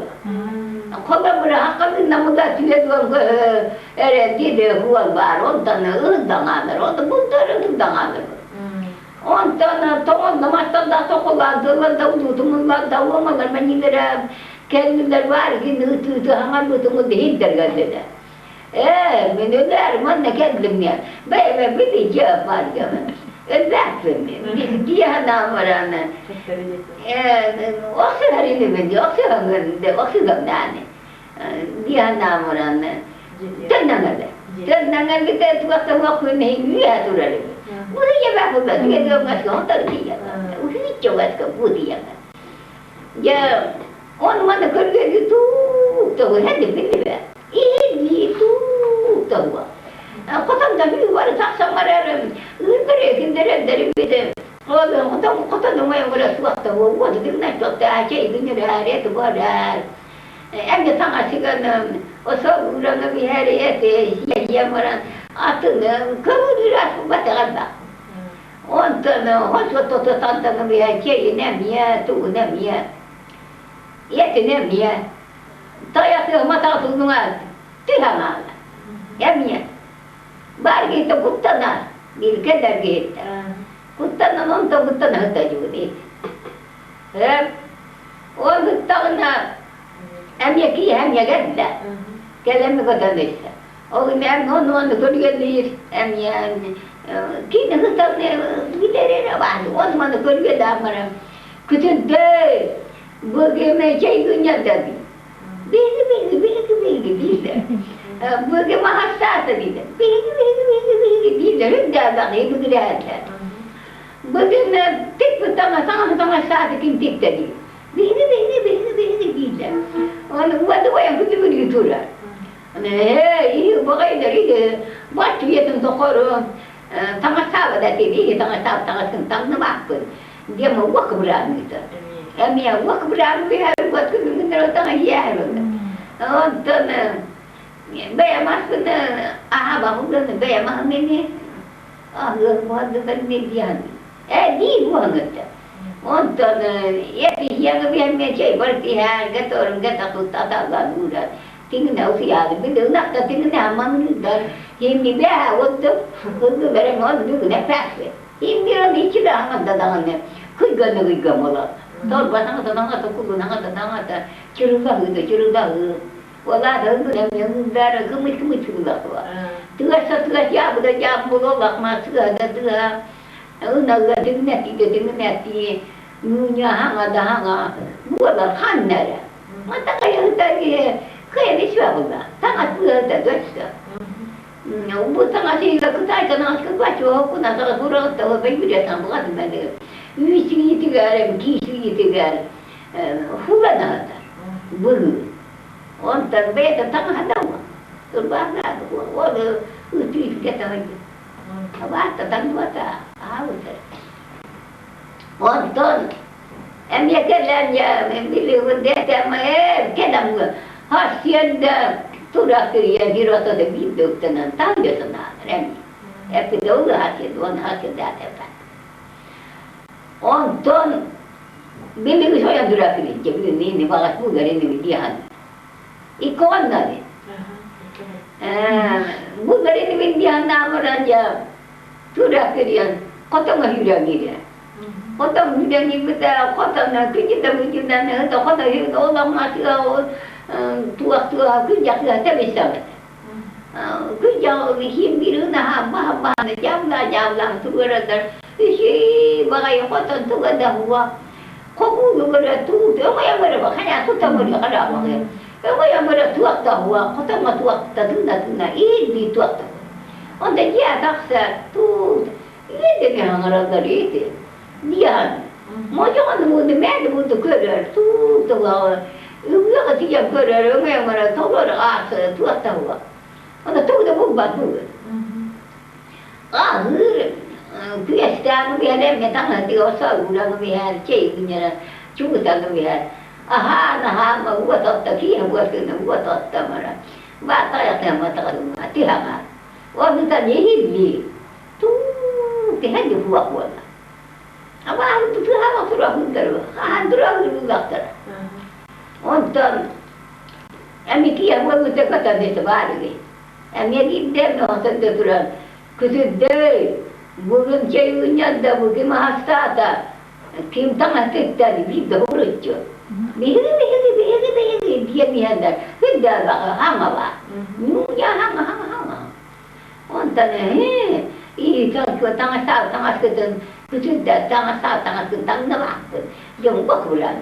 Kalau berhak nama dah tidak luar tidak luar baru tanah ada orang butuh tangan ada. Orang tanah tahu nama tanah tahu kalau tahu tu mungkin tahu mana menyindir kalau darbar gini tu hangat butuh mungkin terganda. Menudar mana kedemnya. Baik bili jawab dia. Exactly. Dia nama waktu hari ini waktu gambarnya dia nama tenangan kita tu waktu ni dia tu ada. Boleh je apa pun dia tu masih orang dia. Udah coba sekali dia. Ya orang mana kerja itu tahu ada benda. Ini tu tahu. Kota tapi luar tak sama ada. Mereka dari beda. Kota nama yang berasuah tahu. Buat itu nak cakap aja itu ni dah tu badar. Emge sana çıkanım, o soğuranı bir her yerde, yiyemeren, atını, kavurur bu batarda. Ondan, hoş tutantanı bir her şeyi nemiye, tuğu nemiye, yeti nemiye, tayatı matatını al, tühanal, yemiye. Var gitti kuttana, bir kadar gitti. Kuttana, ondan kuttana hıtacı değil. O kuttana, hem yaki hem yagadda. Kelime kadar işte. O hem onu görüyor hem yani kini hıtam ne giderere var. O zaman görüyor da ama küçük de bu gemi şey dünya dedi. Bilgi değil. Bu gemi hastası dedi. Bilgi değil. Rüzgar da iyi bir giderler. Bugün tek bir tane saati kim tek dedi. Bilgi değil. Onu vadaya kutu yutular. İyi bakaylar iyi. Baş yetin tokoru. Tangasava da dedi. Tangasın bakın. Dia mau waktu berani itu. Kami yang waktu berani biar buat kita tengah hiar. Ondan bayar masuk bang udah bayar mahal ini. Buat dengan median. Di buang itu. Ondan yang biar macam bertihan kata orang kata tu tak gaduh. Tinggal usia, bila nak tak tinggal aman ni dah. Ini biar waktu barang orang tu nak pakai. Ini orang ni cila hangat datangannya. Kui gana malah. Tahu batang tu nanga curugah itu. Wala dah tu yang darah kemit curugah tu. Tugas jam mula bak masuk ada tugas. Naga dengan nanti nunya hanga. Wala khanar. Mata kaya tadi. Kaya ni siapa pula? Tangan tu ada dosa. Umur tangan si kita nak baca aku nak surah tahu baik dia tak buat mana. Mesti tiga hari, kisi tiga hari. Hula nak ada. Bulu. Orang terbeda tangan ada. Terbangga. Wala uti kita lagi. Apa tangan tu ada. Awak. Orang Emia kelan ya, bila dia tak main, kelam hasil dah turah kerja hirata de bidu tenan tangga sana remi. Epidola hasil dah dapat. Onton bila saya turah kerja, jadi ni bagas bukan ini dia. Ikon nari. Bukan ini dia nama raja turah kerja, kota mahirah dia. Kota muda ni kita kota nak kita muda nak kota itu orang masih tua kerja tak bisa. Kerja himbir nak apa jamlah tu berada. Isi bagai kota tu ada huwa. Kamu juga tu yang berapa hanya tu tak boleh ada apa. Kamu yang berapa tua huwa kota tua tuna ini tua. Onda dia taksa tu ini dia orang dari itu. Dia, macam mana mungkin tu kerja tu awak, ia kerja kerja orang mana tahu orang tu tahu, orang tahu dah buat tu. Biasa biar dia tang dia osah ulang biar cek punya cuba tang biar. Nah buat tak kia buat kena buat tak mana. Bata yang sama tak ada mati hanga. Wah kita ni tu tiada buat. Awak tu apa surah hunter, surah hunter. Ondan, kami kia buat kita kata ni sebalik. Kami kita nak sentuh surah, kusudai, bukan ceweknya dah bukan mahasiswa, kim tengah kita di bidang urutjo. Beheri dia ni ada, kita hanga ba, nuja hanga. Ondan ini tengah kita sudah tangan kentang nak yang buat bulan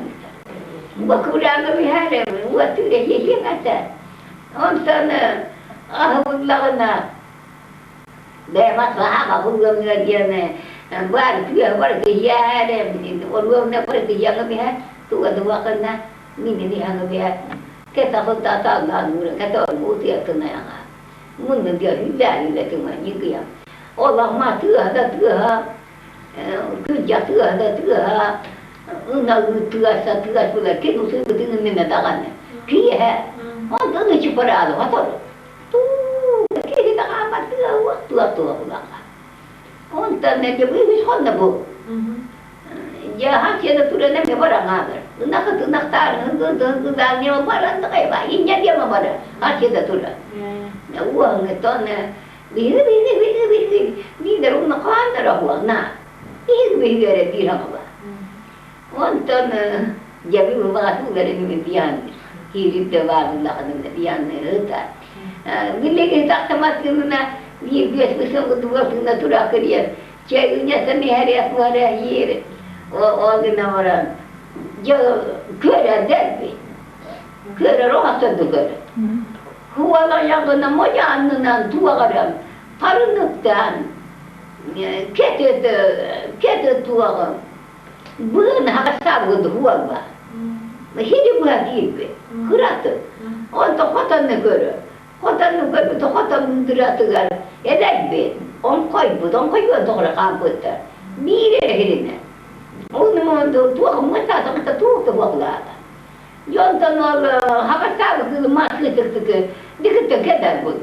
kami hari buat tu dia yang ada orang sana bulan dia masalah apa bulan dia ni buat kerja ada orang nak kerja kami hari tu ada kena ni kami hari kita tak tahu kata mutia kena yang mungkin dia hilang tu macam ni Allah mati ada tu kerja ada tugas pula kita usah dengan minat tangan. Kihe, on tanı çıparadı hatır. Tu, kihe de kapat waktu ulang. On tanı de bu hiç honda bu. Ya hakkında turene mi var anlar. Nak tar, hızlı ne var da kayba. İnce diye mi var? Hakkında tura. Ya uang ne bir de onu kandıra bu na. Bir yere bir hava. On tanı jadi membantu dari mimpian. Hidup dewan lakadang diyan neta. Bila kita tamat kena dia biasa besar kedua kena turah kerian. Cakapnya seni hari aku ada hier. O gina orang. Jo kera derbi. Kera roh satu kera. Huwala yang kena moja anunan tua kadang. Parunuktan. Kete tua kadang. Bukan hak sabu tu huwag ba. Hidup lagi, kurat. Untuk kota negara tu kota negara tu kan, edak be. On koi untuk orang kampus tu. Mire hirina. On tu kamu tak tu buat lah. Jangan nol hak sabu tu masuk tu dekat kedai buat.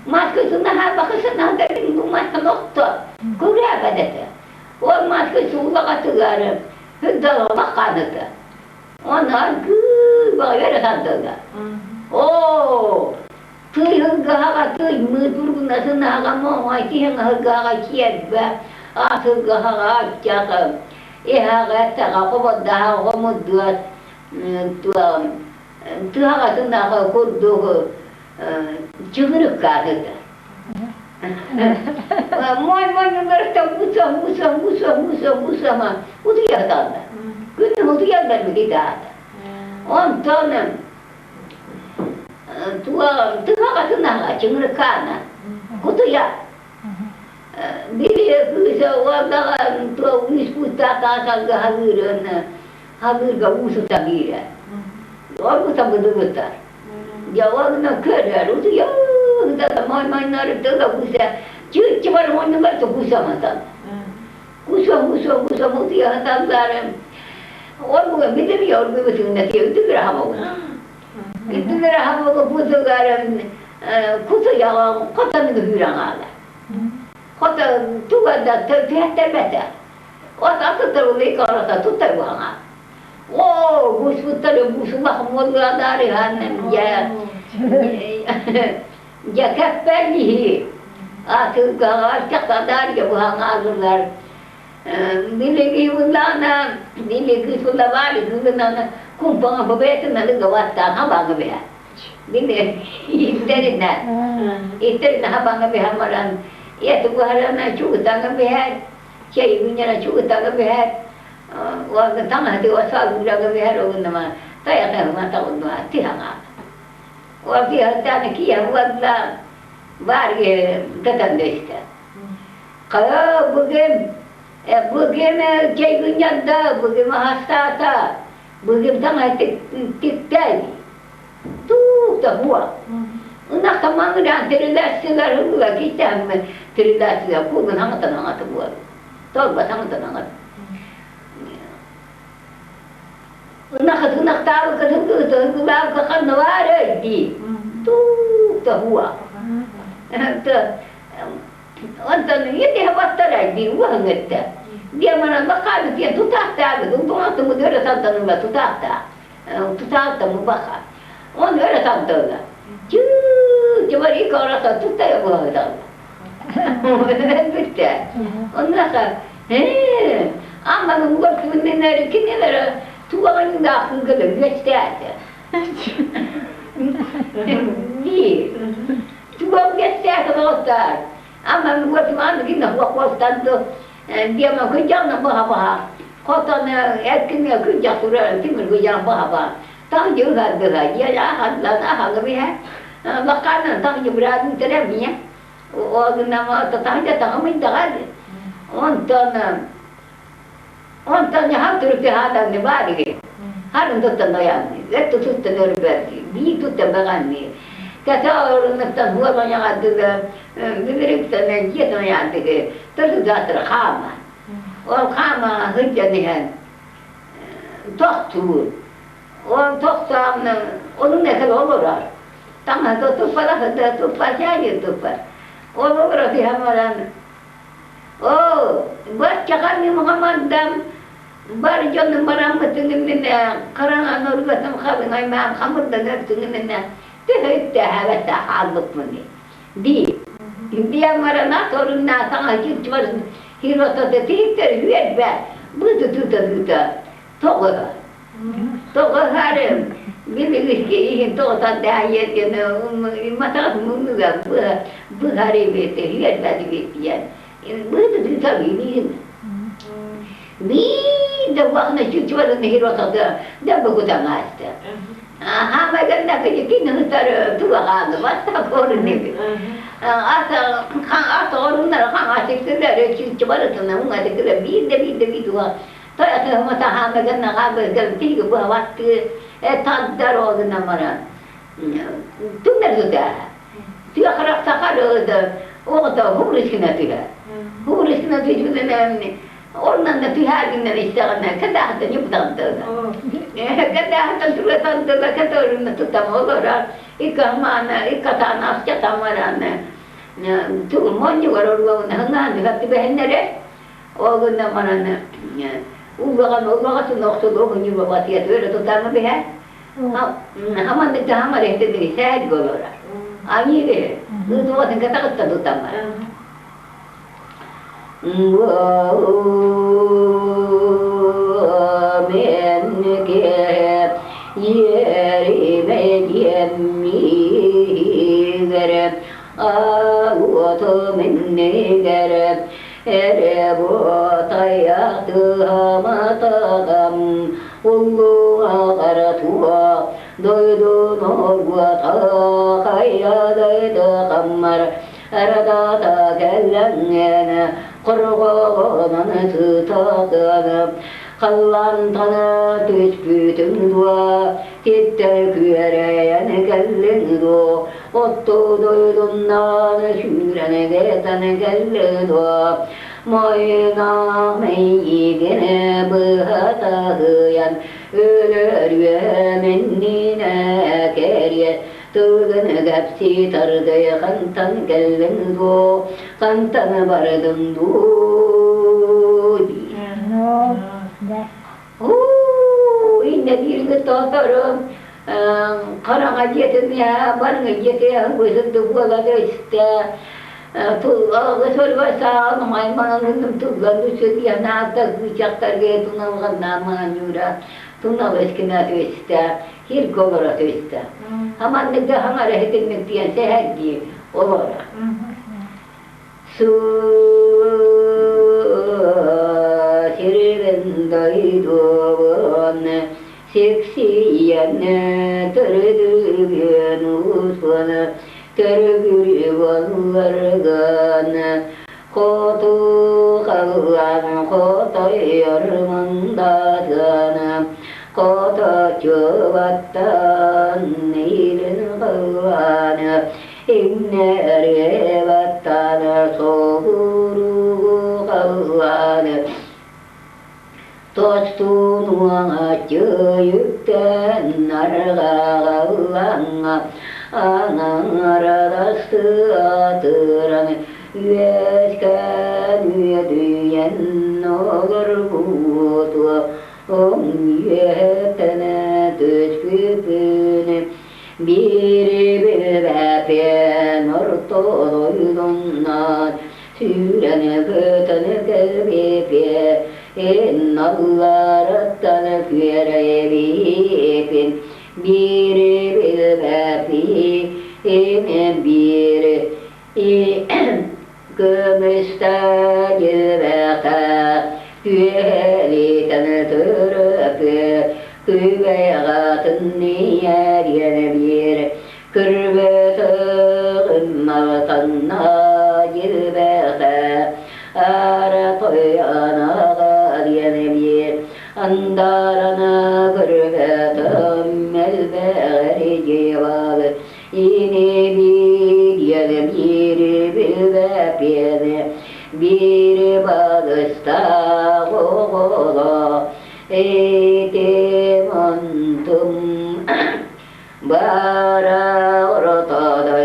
Masuk tu nah apa kesana dari masuk doktor. Kurat ada tu. Orang masuk tu bakat tu kan, hendak makan tu. Onlar böyle sandılar. Oh, tüyhüngâha mıdurgunasına ama aytihüngâha kiyetbe, ahıngâha çakım. İhâha takapı daha omudduat, tüyhâha tünaha kurduğu çıgırık kağıdı. Moy nümerste musa ma, uduyadanlar. Günü uduyanlar mı gider? Ondan tua katına çıngır kana, kutuya. Biri kısa orada tua unisputa kasa havir gavusu tagira. Orada sabıdıgıtar. Javagna keder, uduya. Da may narıp da kusa. Çıvar onu var da kusa matan. Kusa uduya hatanlarım. Orada bir de yorgun bir sünnet yaptı bir hava. Gitti bir hava kutu garam kutu ya katanı hüran ala. Kata tuğada tehtemete. O tatlı bir karata tutar bu hana. O bu mahmud adari hanım ya kefberlihi. Atı gağaçta kadar ya bu hana alırlar. Bilegi ulana, bilegi sulawari ulana, kumpang babet na gawatan habang beha. Bile iterina habang beha maran. Ya tu harana chutang beha, cai punya chutang beha. Wa tanga tu asal gura beha ro nama. Taya ta ma ta unwa tihanga. Wa fi hatta kiya wala barge tatandesta. Kaya bugün ceygunyanda, bugün hastata, bugün tanga tiktel, tuh tahua. Unak tamang dah terilasilar hula kita terilasilar, bugün hangat buat, tahu bah hangat. Unak tahu kadang kakan nawar di, tuh tahua. Ondan yedi havattalar di uangette. Dia mana bakal dia tutahta, untuk mudara santanumba tutahta mubaka. On öyle santanla. Coba ikara sa tutaya bu adam. Bitti. Ondan sonra ama bu kimler kimler tuğanın da hıngılı gösterdi. Di. Tuğan gösterdi dostlar. Ama buat mana kita buat tanto dia mau kerja nak apa? Kota ni etkinnya kerja surah timur kerja apa? Tahu juga ada dia jahat lah lebih makanan tahu juga berada teremnya. Oh nama tetangga tahu minta ada. Ondan hatur pihada ni bari. Harun tutun yang ni, itu tutun berbagi, bi tutun bagani. Kata orang nak buat banyak ada, bibir kita ni dia tu yang ada, terus jatuh khama. Orang khama kerja ni kan, doktor. O toksağımın, onun ne kadar olur ha? Tamam, tutupa da hıda, tutupa şahı tutupa. Olur o ki hamaran. O, baş çakar mı Muhammed'den? Bari canım baram kıtınınne, karangan urgatım kabın aymağım hamurdan öptününne. Tühüt de hevete hallık mı ne? Di. Diye marana torunna sana hiç varsın. Hirota da tihter hüyet be. Bıdı tuta. Toğu. Toğu harım. Biliriz ki ihin toğutan daha yetene. Matak mumuga bu harım ete hüyet be diye. Bıdı tuta bilin. Bir de vakna çuçvarın hirota da bukudan açtı. Aha maganda kajikin hıtar tuğa kaldı. Basta korun ne bir. Ata orunlar kan açıktılar, çuçvarısına un açıktılar. Bir de tuğa. Toyatı mata ha maganda kaldı. Tigi bu vakti taddar olduğuna mara. Tümler tuta. Tuğa karak sakar oldu. O da hurriskine tuğa. Hurriskine tuğa. Oradan da her günden isteğine kadahtan yuptandı. Kadahtan tuğatandı da kadorunu tutam olur. İkatan asya tamaran. Tuğ monyu var orada hangi hattı behenlere. O günden maran uğraşın noktalı günü batıyat öyle tutar mı be? Haman da hamar ehtedini sehel olur. Aynı de. Tuğatın kadahtan tutamar. Menke yerime yemmiğere ağutu minnigere erebotayatı hamatagam ulluğa karatuğa doydun orguata kayyadaydı kammar aradata kellengene Kurğanın tutağını kallan tanı tüspütün dua Gitte küreyen gellin du Ottu doydundan şürene geten gellin du Moyna meyyidine bıhata hıyan Ölür yemennine kerye Tuğdun gapsi tardıya kantan gellin du Kantan bardın du İnne dirgit totorum Karan ajetin ya Barın ajeti ya Bızıdı buğaladı işte Tuğla sorvasa Maymanın tuğla Nüsü diye nağda Bıçaktar ge tunavgan naman yura Tunav eskine işte Hir kolora işte Haman da hangar ehdin diyen seher diye olur. Su sirven dayduğun seksiyen tırdıgın usvanı tırgürü vallargan kotu kalgan kotu yarmandadın Kota çuvattan ilin kıvanı İmneri vattanı soğuru kıvanı Tostun ağacı yükten arga kıvanı Anara dastı atıranı Üyesken üyedüyen olur kutu yetene tüsküpüne biri bepen ortodoydunlar sürene götene gelbepe ennallaratan kürebepin biri bepi biri gömüstacıveka Güeliten töröpü Küvegatın niyer yene bir Kırbetığın mağtanna Gilbeke Ara toyana gad yene bir Andarana kırbetığın Melberi civalı İni bir yene bir Bilbepyene Bir balısta oğula etim antum bara ortada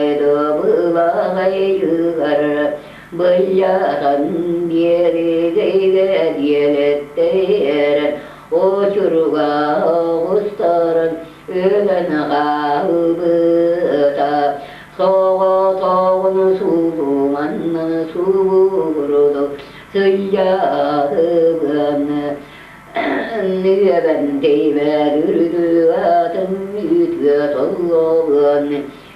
bıvay yugar bıya san diye diye o çurga ustaran ölen gâbıta soğuk soğun suğuman suğurdu sıcağın niye ben deyverürdü atın yütüye soğuğun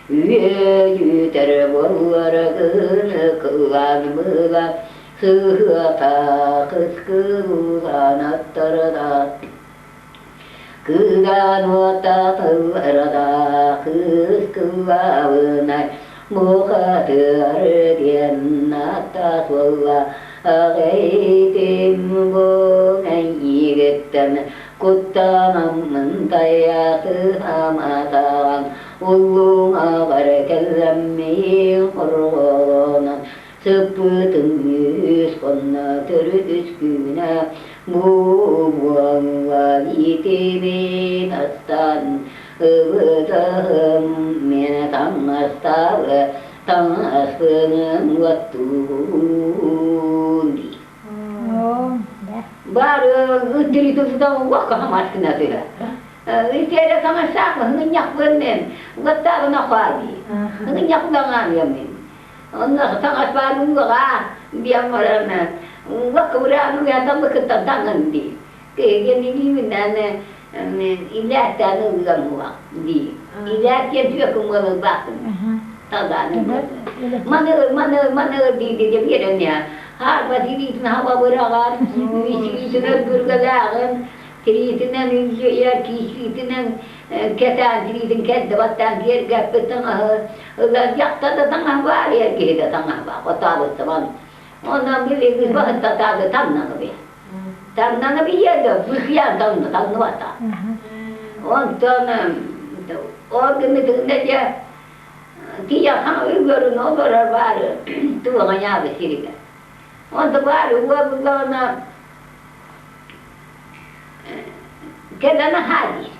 üye yüter bollarını kılan mılan sıhhata kıskılan attarda kılan otta tırda kıskılavınay muhatır diyen atta soğuğa ağaytim bunay yiğitten kuttanamın tayatı hamatan ulum ağar kellemmeyi horgonan sıpıtın yüz konna türüsküne muğuva yitimin astan ıvıdağım mene tangastağı tangaspının vattundi baru diri tu sudah wah kamas kena tu lah. Tiada sama sama ngenyak benen, gata nak lagi, ngenyak dengan dia men. Nak sangat baru gak dia marana, gak keberanian dia tambah ketantangan di. Kegiatan ini mana ilah tanu gamua di, ilah dia juga kemudian bahkan. Tadan, mana di dia biarnya. Harba tiritna hava bırakan, viçitine gırgıdağın, tiritine yer kişitine keten tiritin kedde battan yer gappetten ulan yakta da tanah var yer gede tanah var, kotalı zaman. Ondan bile biz bahta tadı tanna gibi. Tanna bir yerde, büyüyen tanna vata. Ondan o gün ne dia kana görün olur var, tuğla yağı siriga. Onda baru gua bagaimana kedana hadis,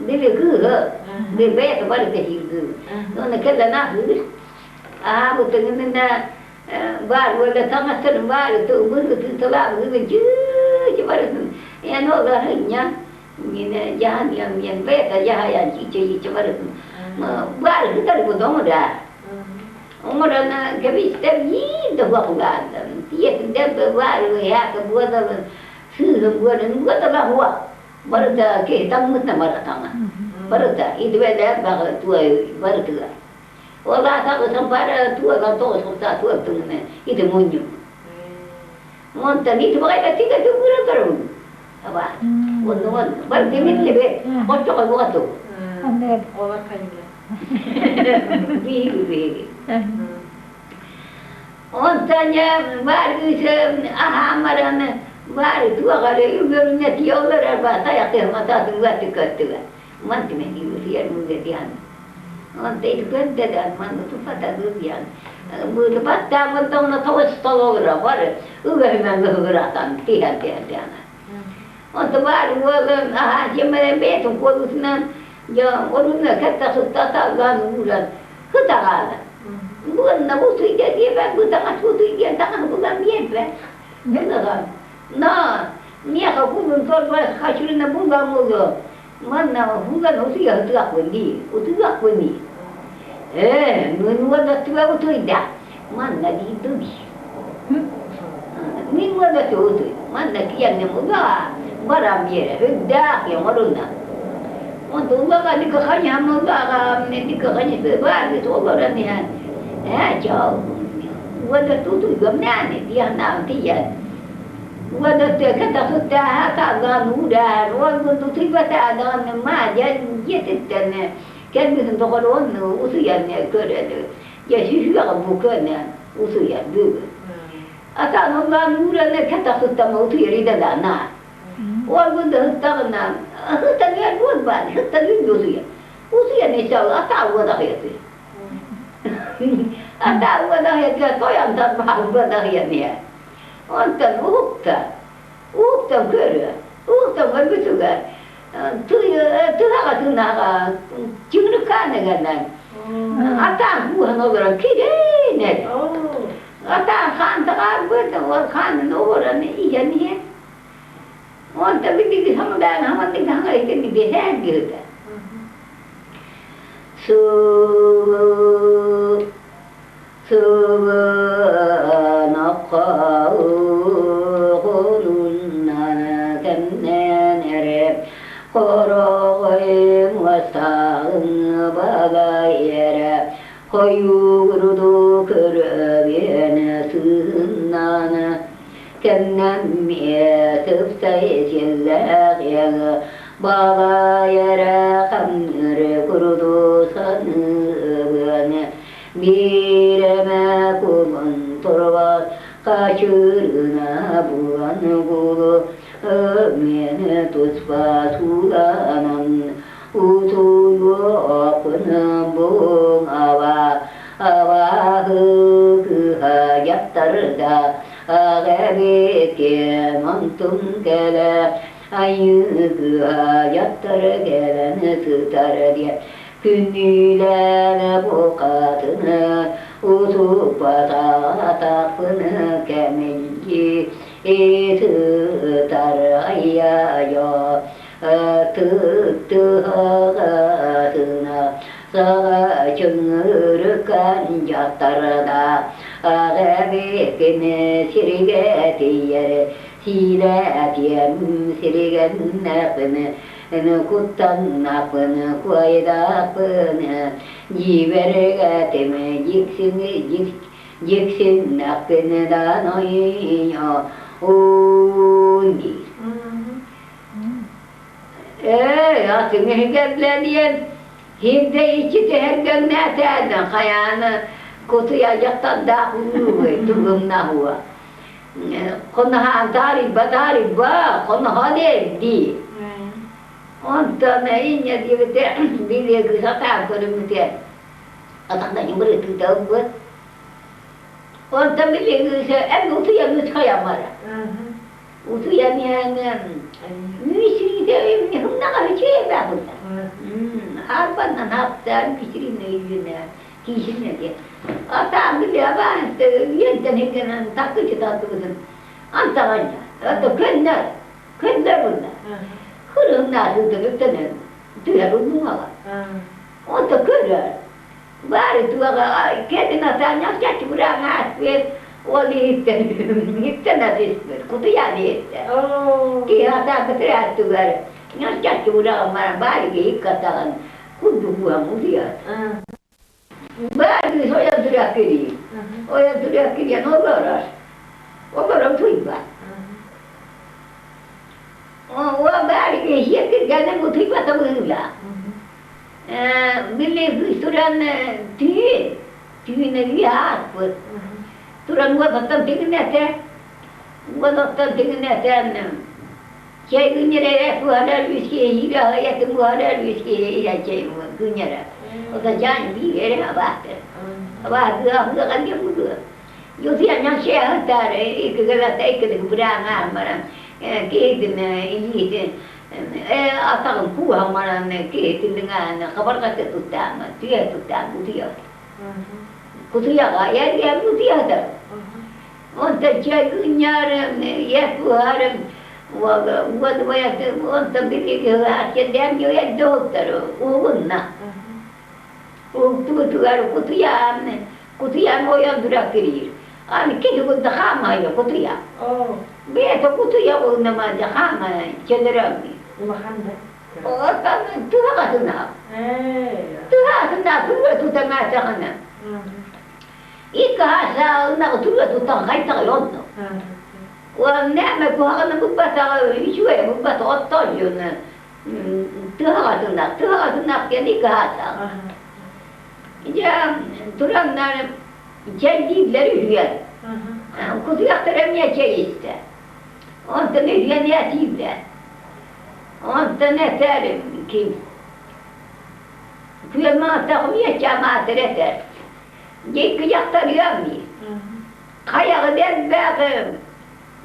dia gua, dia bayar baru kecil gua. Onda kedana hadis, betul ni baru ada tangan sen baru tu betul telah begitu baru tu. Yang orang hanya ni jahan yang bayar jahan yang cici baru tu. Baru kita berdoa dah. Umurana gaviste vida guarda. Tinha que dentro vários reais que boa da suza boa da rua. Barata que tá muito maratanga. Barata itu beda baga tua barata. Wala ta ko sampara tua kan to sa tua tu ne. Itu munyu. Monta ni tu bagai tiga tu pura karu. Apa? Wono barti min lebe. Otto ko goto. Ande over kanya. Bihi. Ontanya baru ahamaran baru tua kali ibunya tiada apa saya teh mata tua tua. Mantu meni usia muda tian. Onte itu kan dan mantu tu pada durian. Muda pada mentong na tawas tolong baru uga memang gerakan tihan. Onte baru jemere betul kudusan ya orangnya kata sutata ganuran ketaala. Bukan nak usul dia bukan tak usul dia tak bukan dia. Benar. Nah, ni aku pun tuan kasih nak bunga muda. Mana bukan usul dia tu aku ni, usul aku ni. Menua dah tua usul dah. Mana di itu ni? Menua dah tua usul. Mana kian yang muda? Barang dia, dah yang maruna. Untuk baga di kakaknya baga di kakaknya sebar itu orang ni kan. Jauh. Wadah tu gamna ni dia nak dia. Wadah tu kata sudah tak ganuda. Wadah tu tiba tak ada nama jadi tetene. Kan bisa tokoron usianya kerana. Ya sihir bukan usia dulu. Ata ganuda ni kata sudah mau tu ida dana. Wadah tu tak nak. Hutanya buat ban, hutanya usia. Usia ni jauh tak wadah itu. Ada wadah yang kau yang tak faham wadah yang ni. Ontan ukta kerja, ukta berbeza. Tuhaga tunaga cimrukane ganan. Atan buhan oran kire ne. Atan kan takar buat kan oran iya ni. On tapi di hamadan hamati hanga ikan di behan gitu. Koyurudu kırabiyene sığınana Kennemiye tıpsayı sillâğyağı Bağlayara kamyırı kurudu sanığını Bireme kumun turva kaçırına bulan kulu Ömyene tutpa sulanan Utuyu akının buğun avahı kıha yaptarda Ağabeyke mantum kele Ayı kıha yaptar geleni tutar diye Künnüyle bu kadını Utup tapını kemelci Tutar ayya Tıhtığına Sağa çığırıkan yattarda Ağabeyken sirgetiyer Siletiyem sirgen nakını Kuttan nakını Koydakını Civergetime Yiksin nakını da noyyo Undi Atını hegevleniyem Himde içi teheggen neterden Kayanı kutuya yaktan da huve Tugum nahuva Konaha tariba Konaha devdi Ondan inya diyete Biliye kısatan kırmızı Atakta yumru tutam bu Ondan biliye kısatan En utuya nuskayamara Utuya niyangan Müsri de hımnağa hüçeye bakıldı Harbandan haptan kişirine yüzüne Kişirine diye Ata biliyor ben Yenten hekenen takıcı tatlıkızın Antavanca Ata könler bunlar Kırımlar tutup Duyar uzunmağa Ota kırır Bari tuvağa kendine tanıyak Çaçı bırak asfet Oli hitten asfet Kutuya hitten Ki hata kıtıra tuvar Çaçı bırak bari ki hikkatan Kudu buğa muziyat Bari soya durak kiriyor Oya durak kiriyor Olorar tuyba O bari ki hiyekirgene bu tuyba tabığıyla Bili turan tüyüne bir harfı Turan vadattan tıkınete Vadattan tıkınete Şey günyere fuharar viskiye hira hayatım fuharar viskiye hira şey günyere O da can bir yere havahtır Havahtır havahtır kalıyor budu Yutuyan yan şey hatar İki galata iki bırağı maram Keydin iyiydi Atakın kuha maram keydin kabar katı tutam Tüye tutam kutuya Kutuya gayet ya kutuyadır Ondan şey günyarım Yet fuharım Vad bayatı ondan birlik Hakkeden yoya doktor Oğunna Tuğtuğar kutuyan oyan durak girir Ani kedi bu dakama ya kutuya Beto kutuya oğunama dakama Çelerami Orada tuğatına Tuğatına tuğra tutama takana İka hasa ona tuğra tutan kayta yonno ونعمة وهذا مبتة شوية مبتة أطول تهاتنا يعني كهذا جا ترى جديد لرجال كنت يختارون يا جيسته أنت نرجع يأتي ده أنت نتعلم كيف كل ما تقوي جماعة رتر جيك يختار يومي خير ده باقي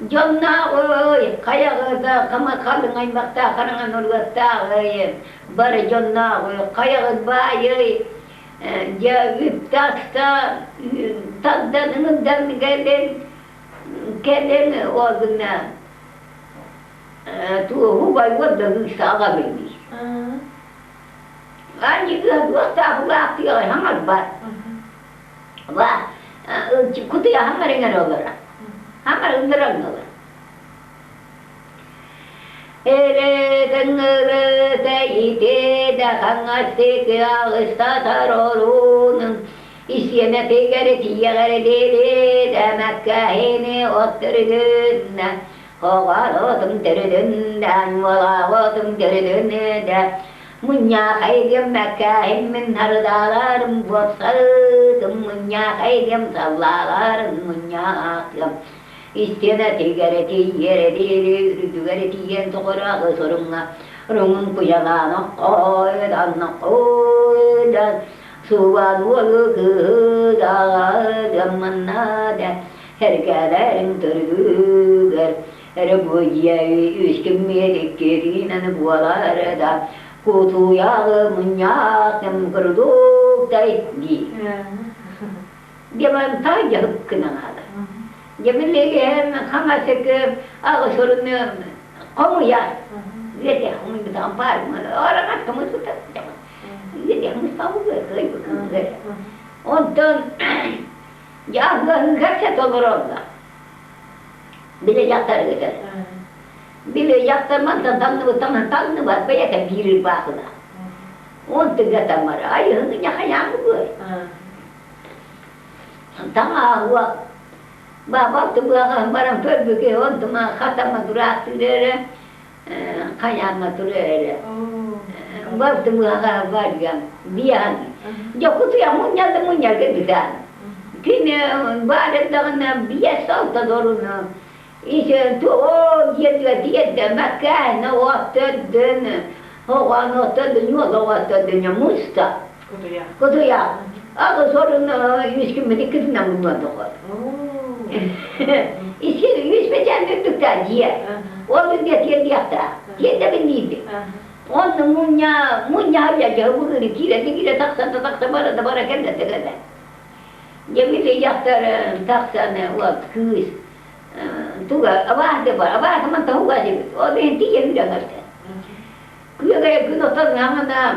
Jonna oy kayağıda kama kalın aymakta karangan olgatta oy bar jonna oy kayağı bay ya üptakta taddanından gelen o günne tu hubay wadda saga bildi. Ani gad wakta hulaqti hangal bar. Wa kutuya hangaringan ogara. Hangal undaran ogara. Ere dengere teite da hangaste ke agsta tarorun isyene tegere tiyagere dele da makkahene otterdun hogarotum terdun dan walawatum terdun da munya khaydem makkahim min hardalarım wasaltum munya khaydem sallalarım munya aklım İstene tigere tiyere dili rütügere tiyen tokora sorunga rungun kuyalana koydan koydan suvan volu kıda zamanna da herkelerin tırgıgar her boyaya üsküm yedik gerinen bualarda kutu yağı munyaktım kırduk da etki dia ben tayca hıkkına ada Jamilege hangasek aga sorunne kamu ya yete kamu itu tampar orang kan kamu itu tak yete kamu tahu ke ondan jangan kerja tolorga bila yatar gitu bila yatar mantan tangan buat banyak yang diri bahula ondan kata mara ayo hanya kaya gue tangan gua Bapak tu barang pergi untuk kata maturat tu kaya maturat. Bapak tu bagian dia. Jauh tu yang munya ke kita. Kini barat dengan biasa tu dorong. Isu tu dia dah makan waktu dan orang waktu dan waktu dan musta. Kutu ya. Aku sorun miskin medikit namun tu. İşte yüz becermek tutar diye. Onu diye yaptı. Diye de beniydi. Onu munya ya bunu kire taksa bara kendi tegede. Cemile yaptır taksana o kız. Tuga abah teman tahu aja. O ben diye bir anlattı. Kuya kuno tan namana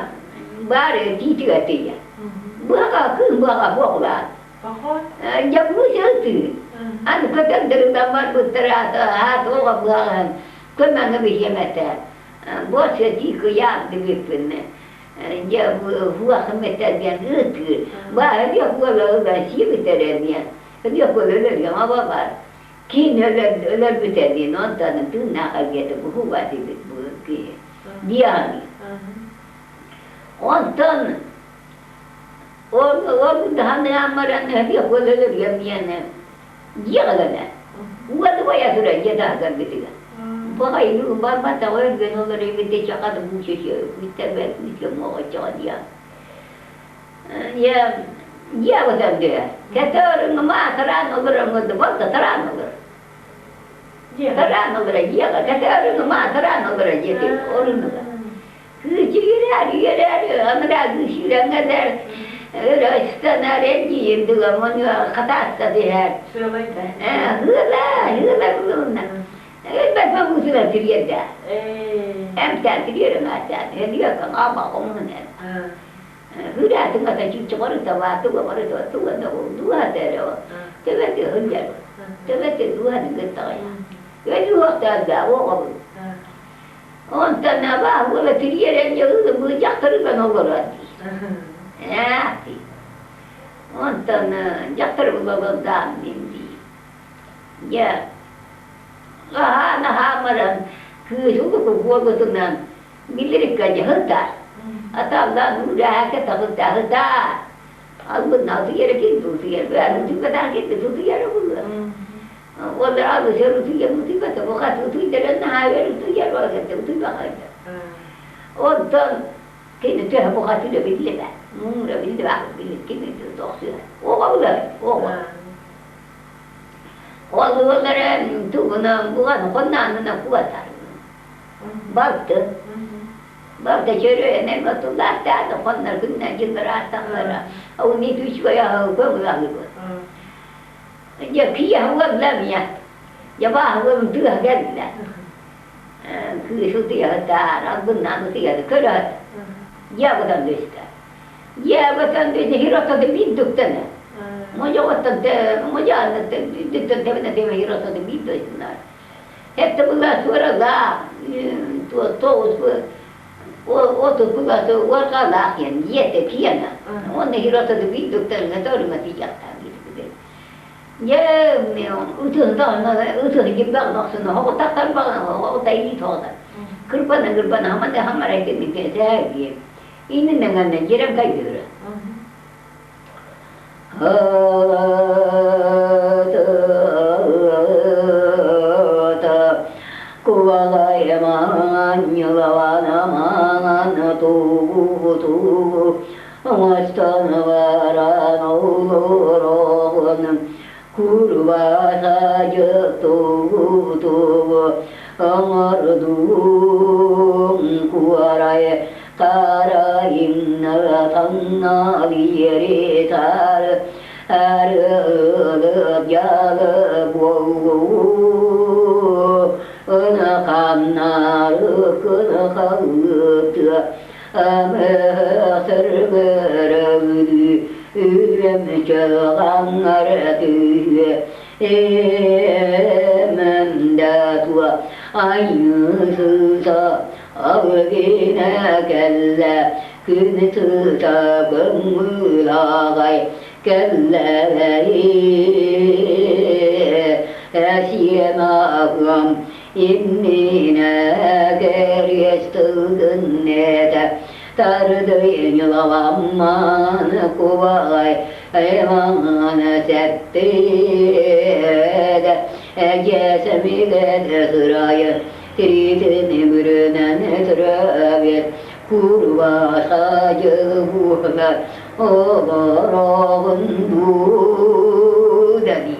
bare tiga tiga. Buaka buaka. Jam musyatu. Anu kadang terutama putera atau orang kena nggak mata, bos jadi kuya dibipin, dia buah mata dia itu, bah dia buah lalu siapa terenya, dia buah lalu dia apa, kini lalu dia nonton tu nak dia tu buah dia ni, nonton, orang dah ni amaran dia buah lalu dia ni. Dia kata, buat apa ya sudah dia dah akan betul. Bagai itu bapa tahu yang orang ribet cakap tu muncul kita bermicam mau cakap dia. Dia betul dia. Kata orang mama terang orang itu betul terang orang. Terang orang dia kata orang mama terang orang dia tu orang itu. Kecil dia amra kecil ada. Rastana rengi itu kamu kata tadi har. Hula belum. Bapak musuh teriak dah. Empat teriak macam. Dia kan apa kamu ni? Hula tu kata cuci baru tahu tu ada dua ada. Tapi tu hunjar. Tapi tu dua dekat ya. Jadi waktu ada orang. Orang tanah bah, orang teriak yang jauh tu berjak terus orang. Ati, ondan jatır babamdan bindi. Ya, nah maran khusus buat tunan milik kerja hendak. Atau dah mudah ke tak. Albut nak tiada gitu, baru juga tak gitu, tiada pula. Walau aku seru tiada mesti kata, bukan tiada nah, baru tiada orang kata, tiada ada. Ondan kini tu bukan tiada bilik. Udah bilik kini tu dosa. Orang. Orang Oğulları tuğuna buğanı konağına kuvatar. Baktı. Baktı çörüye ne batırlar derdi konlar günler yıllar artanlara. O ne tüç koya koyular gibi. Ya kıyah valla ya. Ya bah valla tüha geldiler. Kıyısı tüha dar, bundan tüha kırat. Ya vatandaşta. Ya vatandaşta hirata da bir duktana. Moja vatandaşta, moja anlattı, düktan temene teme hirata da bir duktana. Hep de bunlar sonra da, toğuz bu, o da bunlar da orkala yani, yete piyana. Onu hirata da bir duktana, doğruma diyecekler. Ya, utuh gibi bakmasın, o takar bakın, o da iyi toğda. Kırpana ama da hamara etmek gerekiyor. İnin nengen cerem kaydırır. Ta kuvalay man yılavana man tu amastan varan oluron kurva sacı tu amardum kuvaray karayinna tanna liyeri tar arılıp yalıp ona kanarı kına kalıptı amesir görevdi ürem çağanlardı ememda aynısıza avgine kelle gün tuta gımılagay kelleleri esiyemağım innine geryestildin nede tardıyın yılavanman kuvay eymanı settide ecesemiyle sırayı Tritini bürünen etrafet kurva sacı buhlar oğlarağın bu dedi.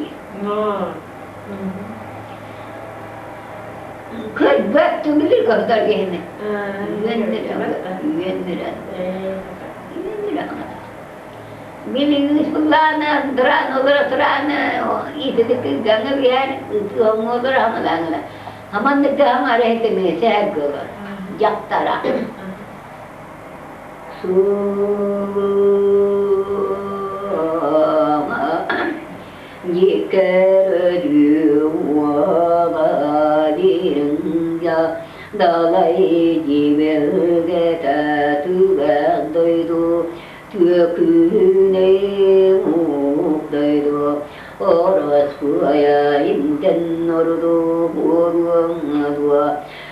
Kaybettim bilir kadar gene. Yendiren. Bilin kulağına duran olur itidik ganı bir yer olur hamalanla. Haman da hamaरे हेते में सहग गोबर Jagtara Yiker düvalarınca dalay cibelge tüber doydu tüküne muktaydu orospuya imden ordu buruğadua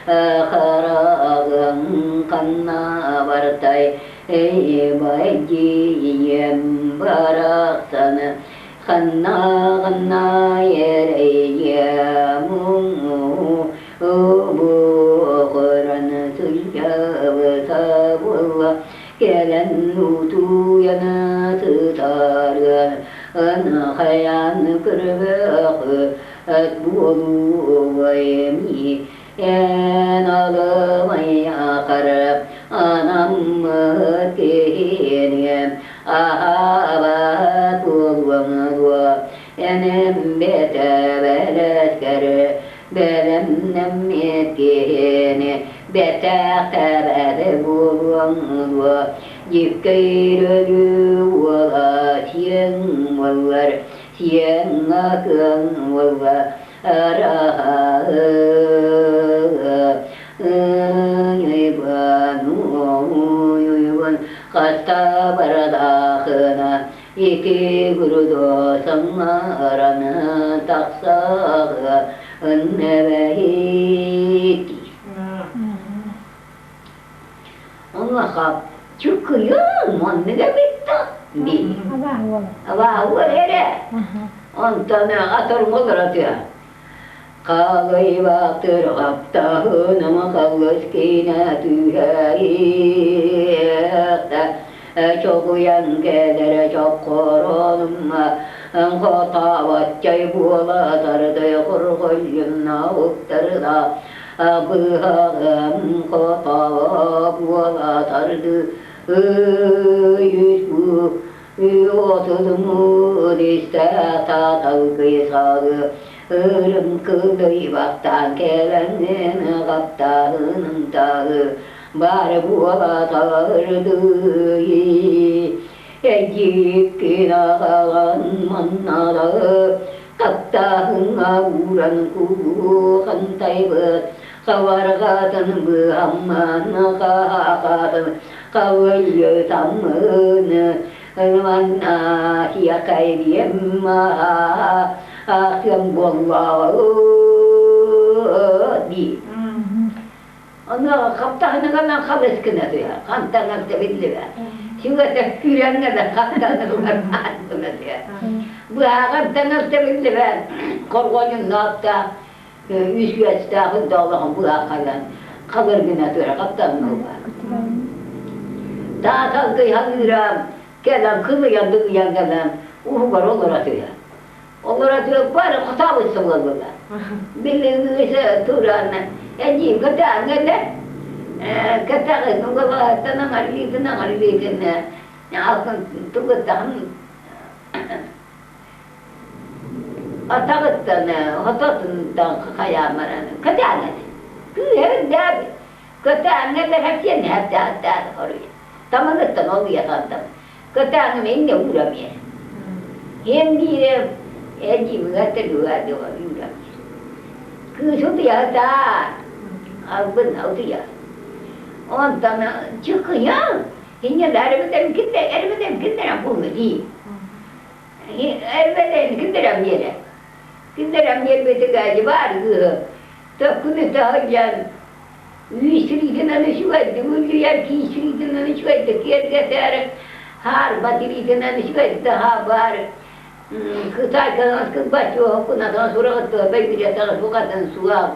akharağın kanna vartay bayci yem baraksana kanna yereyamu bu Kur'an tüyavı tabulla gelen utuyana tutargan ana hayan kırvakı et bulu vayemi en alamaya karab anam mıkihinem ahabat bulvanadua enem bete beleskere belem nemmekihine bete tabede bulvanadua Yıkayırı valla siyen vallar siyen akın valla araha yuyban kasta baradakına iki gurudo sanarana taksağı nnebehiti Allah çıkıyor mu ne bitti di abah ere antana atar motor atıyor kavay baktır haptahına kavgas kine tüheyekte çok uyan gelir çok korunma Kotavatçay buğulatardı kurgulunna uttarda Bıhağım kotava buğulatardı Yüz bu otuzmu diste tatavgı sağı Irım kılıy baktan gelenin kaptanın tağı Bari buğulatardı Ecik kinalan mannalı Kaptahına vuran kuru kantayı Kavargadın bıhammanı kakadın Kavayı tamını Manna hiyakayriyem maha Akyam bollahu di Ona kaptahına kalan kaveskine diyor Kantanlar da bildi ver Şimdi de kürenle de kaptanı var mağazına diyor. Bu kaptanı da bildi ben. Korkoyun nokta, üç geçti, hıdda Allah'ım bu akalan. Kalır güne diyor, kaptanı var. Daha kalkı hazıram, gelen kılıyan dıgıyan gelen, var onlara diyor. Onlara diyor, bari kutabı sıvırlar. Bildiğinizde turanla, eciyim kaptanı da. Kata nungala tanang ali kena akan tugat tahan atagat tana hatat tang kaya maran kata angat tu dab kata angat hatian hatta hori tamangat tanol dia tantam kata angat ini uram ya hindi eji mengata dua uram kusuti hata abun autia Ondan çıkıyor. Yine erbeden kinderem bunu değil. Erbeden kinderem yere. Kinderem yere beti gacı var gı. Takını tahacan. Üstürütünden şu aydı. Ülü yer ki üstürütünden şu aydı. Kergeter har batırıtünden şu aydı. Ha var. Kıtay kanat kız başı okunadan sonra kıtı. Bekliye tanı sokatan suğa.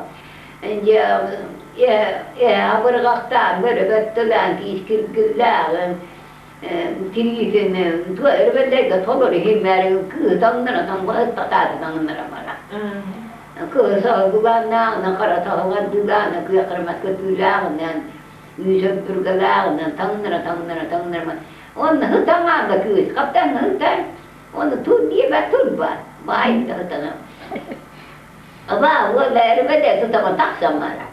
Ja, abargaktan böyle götülen iskirgülen kirgisen tu erbelde de tolor himmer kıtanlara tam bağıt tatanlara mara. Kısa güvenna nakara tavan dudana kıyakırmak kötülerden yüzüp durgalardan tanlara. Onu hıtama da kız kaptan hıtan onu tut diye betul var. Vay da hıtana. Ama o erbelde tutama taksamara.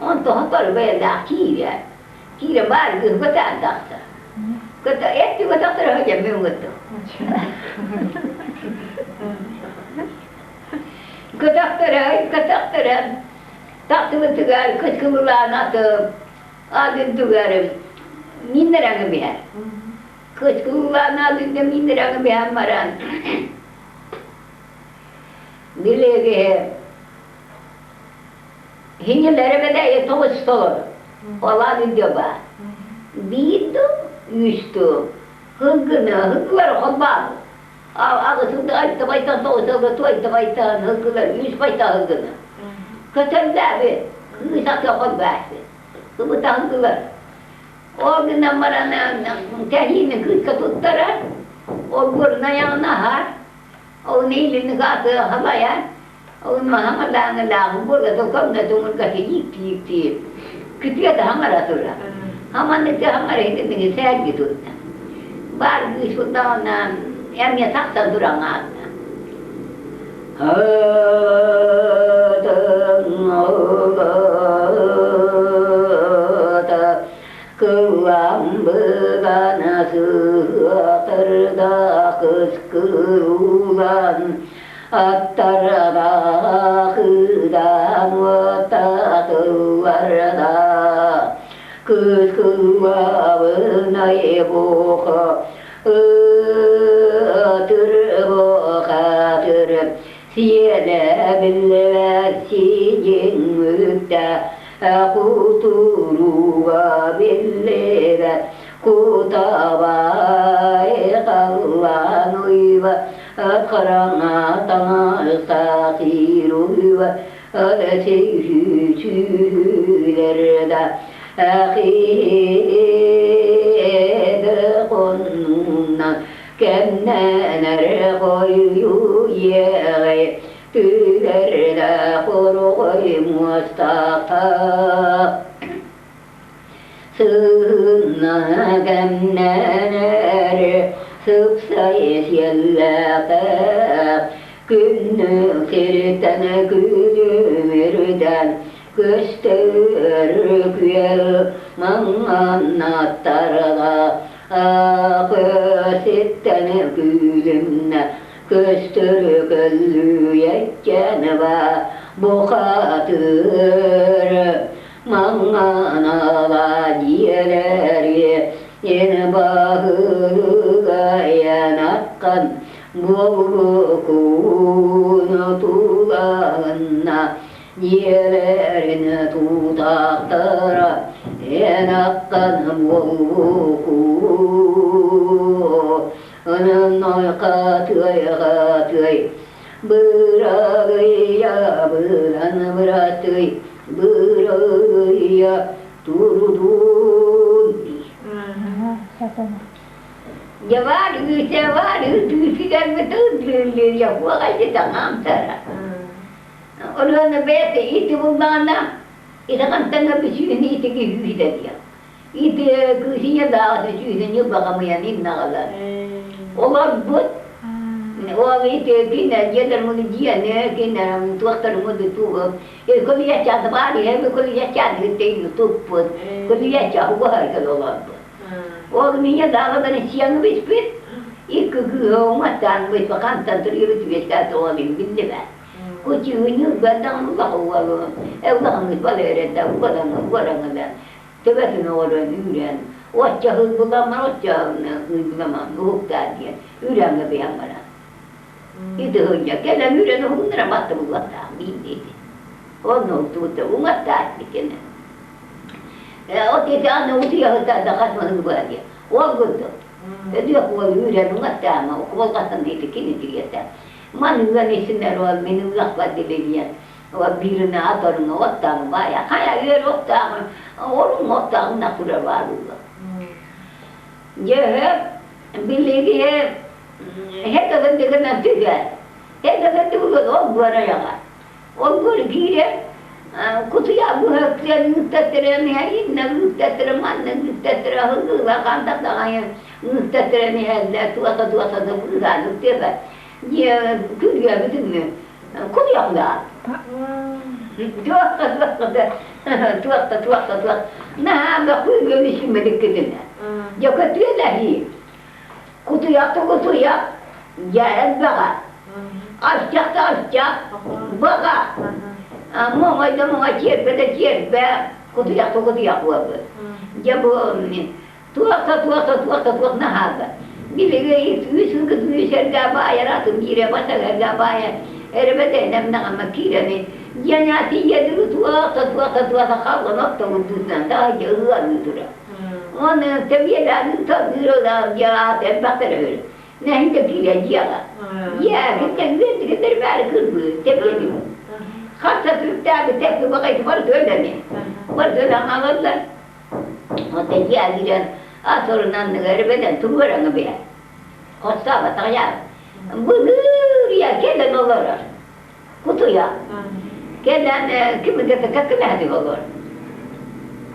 Untuk apa bela kira baru kata taksa. Kata itu kata terhaja memang tu. Kata terhaja tak tegal keseluruhan atau adin tegal minderang biar. Keseluruhan adin minderang biar maran. Dile ke Hingeleri de tavustor. Olan diyorlar. Bir üstü. Hıgılar hıgbar. Ağzında ayıta baytan tavustor, tuayta baytan hıgılar, yüz baytan hıgını. Kötüler bir. Hıgısak yapar bahsi. Hıgıta hıgılar. O günden bana tehini kızka tuttarar. O gurna yanına har. O neylini katı halaya. Ông hăng lang bữa tôi không là tôi muốn cái gì cái tiết là hăng là tôi là hăng ăn cái hăng là hiện mình xe gì tôi ba người xuống đó là em nghe thắc sao tôi đang ăn cứ am bữa na sửa ter da cứ Attarada kıdan vatatı varda Kız kıvavına boka Tır boka tır Siyede bilvesi müdde Kuturuva billeve Kutabay kallanuyva Karana takiruva Tüylerde Ahide konuna Kemneler koyu yere tüylerde koruy Mustafa Sığına kemneler sıpsayız yellaka Günlük sirten gülümürden gösterük yel manattarga Sitten gülümne gösterük öllüyekken ve bu hatır Manganaga diyeleri en bahırga yanakkan Bokunu tulağına Yerlerini tutaklara En akkan boku Onun katıy Bırağıya bıran bıratıy Bırağıya durudun Ya var tüyüler mi tüyüler ya bu ağacı tamam tara. Onun beyte iti bulmana, iti kantana bir şeyini iti ki hüyde diyor. İti kışıya dağıtı şeyini bakamayan innağalar. Olar bu, o iti kine gelir bunu diyene, kine tuaktar bunu tuğum. Kolu yaşadı var ya, kolu yaşadı değil tuğum. Kolu yaşadı bu harika olar bu. Ormiya dağlardan siyanı bispir, ilk kıhımattan bis bakantan tırıyoruz veskat olayım bildi ben. Kuçuğunu benden Allah'u Evlağımız bana öğretti, varanı tebessüm oran üren. Oççahı bulamam, bulamam, hukukta diye. Ürenme bir yanlara. İdi hınca, gelen üreni hunlara battı bulamam, bildiydi. Onu tuttu, umatta ettikene. O dedi anne utuya da kaçmadın bu diye. O güldü. Diyor ki o yürüyen umatta ama o kolkasın dedi kini diyete. Man üvenisinler o benim uzakla dilediğin. O birine atarını ottanı baya. Kaya yer ottanı. Onun ottanı nakura var burada. Hep bildiği hep de kendine tüger. Hep de tüger o böyle yakar. O böyle girer. Kutuya bu hökler müstettiren yayınla müstettiren manla müstettiren hızlıla kandak dağayın müstettiren yayınla tuasa da buzalık diye diye külüyor bütün mü? Kuluyam da. Tuakta. Nah, da kulüyor işinmedik kedine. Ya kötüye dahi. Kutuya. Gel bağa. Açacak da açacak. Bağa. Mga cerpe, kutuyak wabı. Ya bu tuak nahaga. Bilege üsün kızmışer gabaya ratım gire basar gabaya. Erbede nem nama kirani. Yanati yedru tuak kavga nokta ulduzdan daha yağığa uldura. Onu tebiyelerinin tadırı da yağa bakar öyle. Nehinde kire yağa. Ya gitten gider ver kırmı tebiyeli. Hatta Türk'te tepki bakaydı var söylemi. Var söylen ağırlar. O teciye giren asorundan erbeden turvaranı bile. Kosta bataya. Bugür ya gelen olur. Kutuya. Gelen kimi gete kakıladı olur.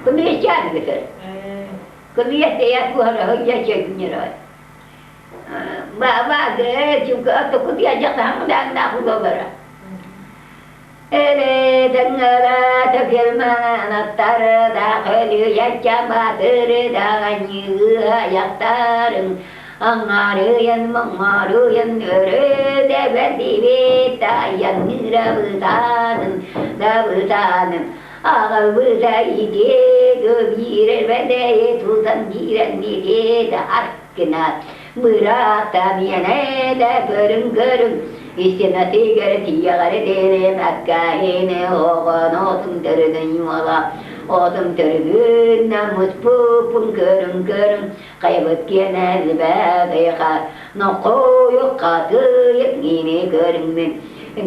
Kimi yaşadı getir. Kimi yaşadı bu ara yaşadı nere. Baba çünkü atı kutuya jakta hamdan nakul olur. Ele dengara tekilmen attar dağılıyor yaşamatır dağınyı ayaktarın angarıyan mangarıyan örüde verdi tayan rabıtanın ağal bızaydı göbirer vede tutan giren dide de hakkına bıraktan yine de görün İstina tigar tiyagar dere makkahine oğan otum terden yuvala otum tergün namus pupun körün kaybet genel bedeyha nokoyu katı yetgini körünmen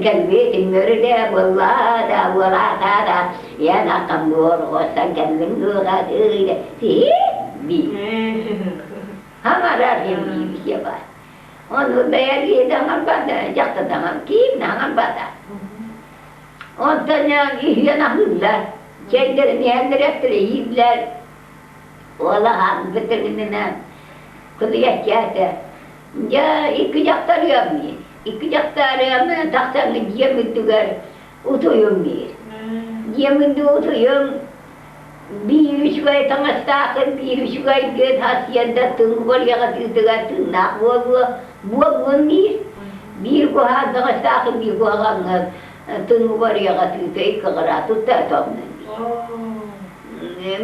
kalbetin mürde valla da yana kambur osan kendin gıgadıyla bi hamarar hem bir şey var. onu da yer yeden bada, jakta da kim nangan bada. Ondan ya ihyana hırlar, şeyleri niyenler ettiler, yiydiler. Oğlan bitirdiğine kılıyat geldi. Ya iki jakta arıyorum diye. İki jakta arıyorum, taksanı yemindiler, utuyum diye. Yemindi utuyum. Bir üç gay tanıştakın, bir üç gay göt hasiyende tığ var ya tığ tığnak bu değil. Bir kuha tanıştakın, bir kuha tığ var ya tığ iki kara tutta tamamın.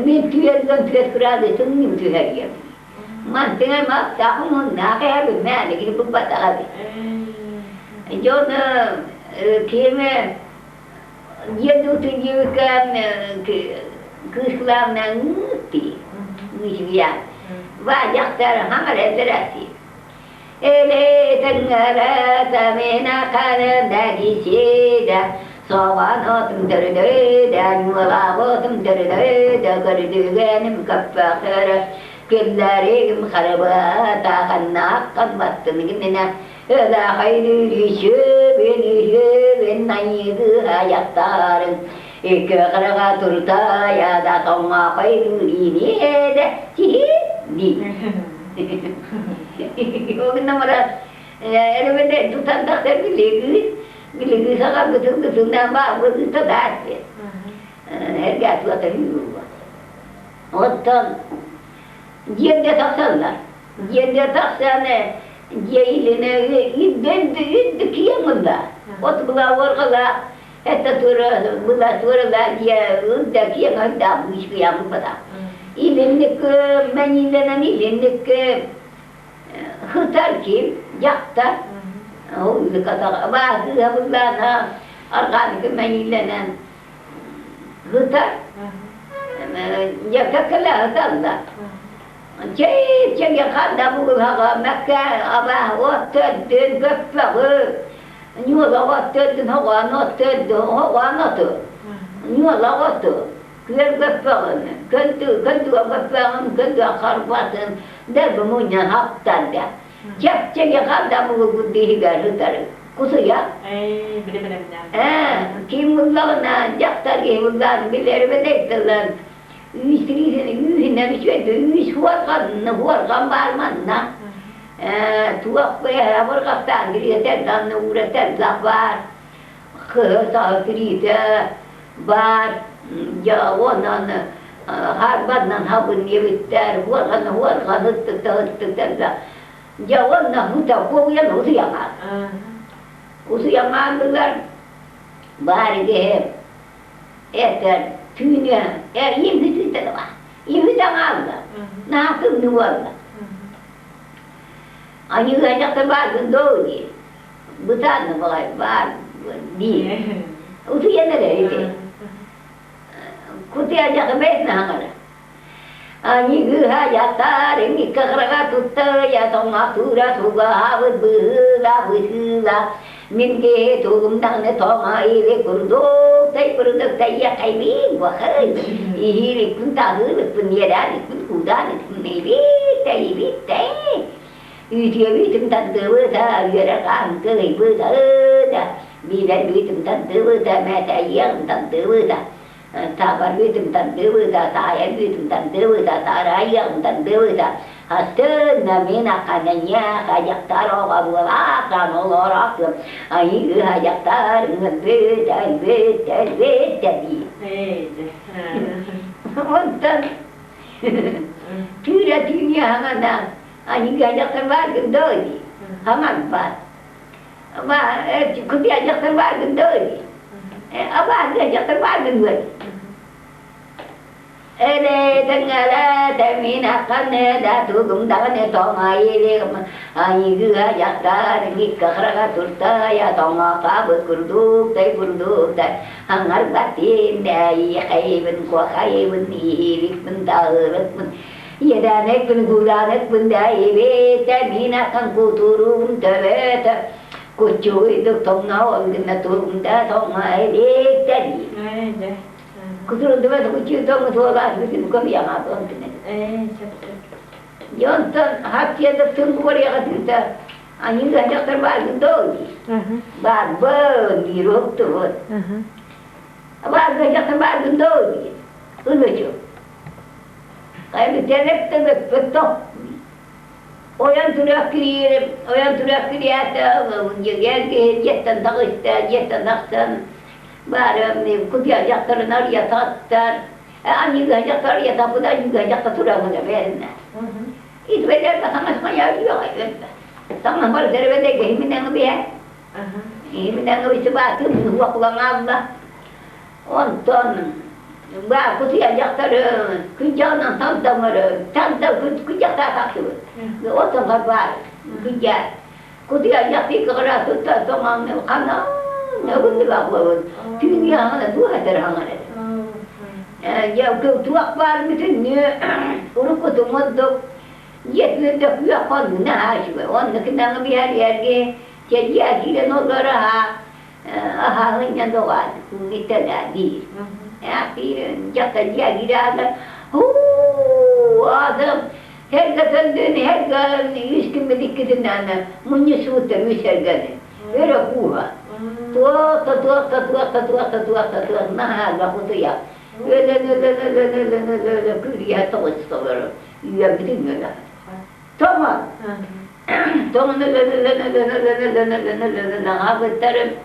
Men tüyelden tüyet kırada tığım tüyeriyor. Man tığım mak takımın nakaya bir mene gibi bu batağadı. Jona kime yedu tığım kan kıslamna nguti ngusiya wajak tar hamar edrasi ele tangara tamena kana dagi sida sawano tumderde dan walawo tumderde da gardiganim kaffara kellarim kharabata kanna qadmatni ginna ila khayri shubin nayidu hayattarın İki kırığa turta ya da tonga koyduğunu de di. O gün namara elbette tutan da bilgi sakal betul nama betul terdapat. Herkes tuh terhidup. Ondan jende taksanlar, jende taksane jailine idde kiyamında. Ot bulawar kala. Hatta tura dia udah kia ngada buis kia apa ilendik menyilenan ilendik hutar kim jakta oh kata bah abulana arkan menyilenan hutar jakta kala tanda cek kada bu haga makka abah otot den gapla Nyua lawat tu, hawa not tu, hawa not tu. Nyua lawat tu, kau berperan, kau berperan, kau akarbatan, dah bermunya haftan dia. Cek yang kada mulut dihigar hutar, kusuya. Benar-benar. Kimullah na, jaktar kimullah, bilir benar telan. Istri sini, nabi cuci, huar gambar mana. Tuak apa kata Inggeris dan Nura terdapat kesalahan bar jawaban harbat dan habun yaitu huar terdapat jawaban hutan kau yang usiaman belar bar ini tunya ini itu terdapat ini jangan nak nuar Ani gajak terbang gendoi, bukan nampak bar di. Usi yang ada itu. Kuti aja kebes nangar. Ani gajak tar ini kerana tutta ya tomatura suga awet bela. Minke tu undang ne toma ile kurdo tai ya kai bi gua kai. Ihiri kunta hulu punyada pun kuda pun ile tai. Dia bikin tante berita, dia kan kali berita, bila bikin tante berita, mata yang tante berita, sabar bikin tante berita, saya bikin tante berita, saraya tante berita, hasil namina kananya kajak taro kabulah kan orang, ayi kajak tar beda di. Ondan, tidak dunia mana. Ani gajak terbang gendoi, hangat bat. Apa kuti ajak terbang gendoi. Apa ajak terbang gendoi. Tengara temina kane datu gumdane tonga ile ani gajak tar gikka kharaga turta ya tonga kabut kurduk tai hangar batin dai khaybun ko khaybun irik bentar Ya danek pun gudanek pun dai beta mina kan kuturun tebeta kucu itu tongau angin turun dah tongai dek tadi. Kuturun tebeta kucu tong tualah bikin bukan yang apa angin. Jontan hati ada tunggu dia kata Anh người chắc tôi ba chúng tôi ba bơ đi rốt tôi ba người chắc tôi ba chúng tôi udah cuy kayak bicara betul orang sudah kelihatan menjaga jatan dagestan jatan daksan barang ni kutia jatan naria tatar ani juga jatan ya tapi dah juga jatan sudah menjadi itu beda sama ya juga sama baru dari beda ke minang biar minang bisa batu buat pulang Allah onton ba kutia jatan kerjaan tanta kerja tak tu onton kabar kerja kutia jati kerja tu tak sama kana nabun dia buat tinggi hang dua terhang ada ya tu akbar mungkin ni urut tu modok yet le dak ya kon na ashwa on kena biar yarge jadi akira no garaha aha nya doan kita dadi akira jata dia gira adam herga tandeni herga iskim dikidana munyesut terwisargane era kuha tua nah gak foto ya kuliah terus terus ya betul nggak Toma. Toma apa terus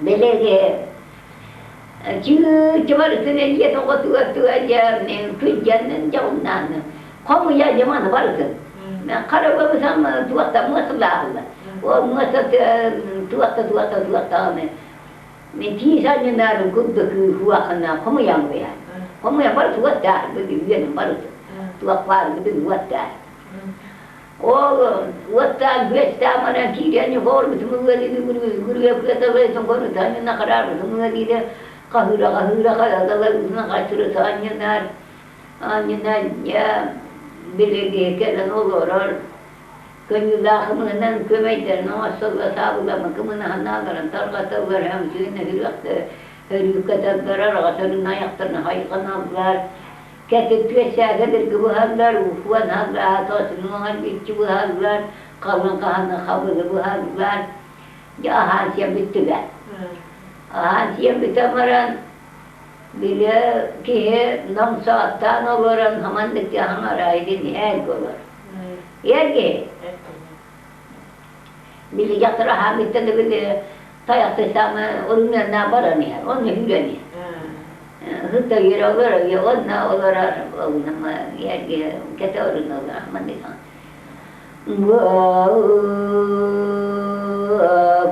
belege. Cuma sini dia toko tua aja nih kerjaan jauh nana. Kamu ya zaman baru tu. Nah kalau kamu sama tua tamu sebelah lah. Oh masa tua tahun ni kisah ni nak kudu kuah kena kamu yang biar. Kamu yang baru tua dah begitu dia baru tua kuah begitu tua dah. Oh, wata besta mana kira ni bor betul guru ya kata wei sangkon tanya nak karar semua dia kahura kalau nak kacau tanya nak ya bilege ke orang kenyulah kemudian kemudian nama sebelah sahaja kemudian hana garantar kata orang sini hari kata karar kata naik ternaik kana belar كانت توسع قدر جبهالر وفوان هالر هتوس نوعاً بيجبهالر قبل كهنا خبر جبهالر جا هانسيا بتبع هانسيا بتمرن بلا كه نم ساعتان ورن همان دكتي همان رايدين هاي كولر يرجع بلا يقرأ هم بتنبل تيار تسامة أولنا نابرني أولنا هيرني Hutta gira orang ya orang nama ya kita orang orang mana kan.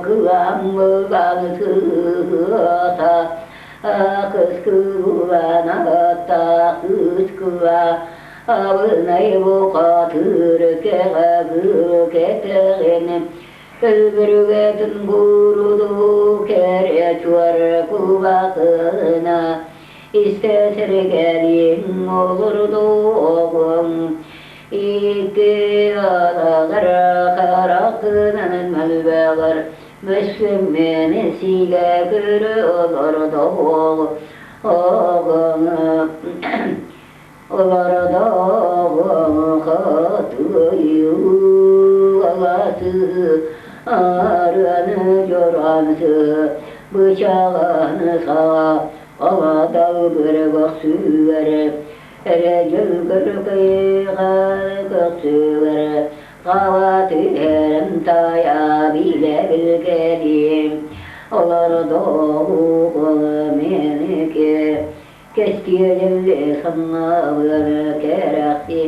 Kuam kuam kuata kuskuana ta kuskua awalnya buka terkene bergetun guru do kere cuar kubakna istesergelin olurdum iki adagara karakınan malbagar mesmene sile kırı olurdu olurdu katuyu ağası arını joransı bıçağını sağ Ağda bir baksıvere, recül kırkı kalkıvere, kavatı herem taya bile bilgelim. Olar doğu menike, kestiyelim sana bir kerakti,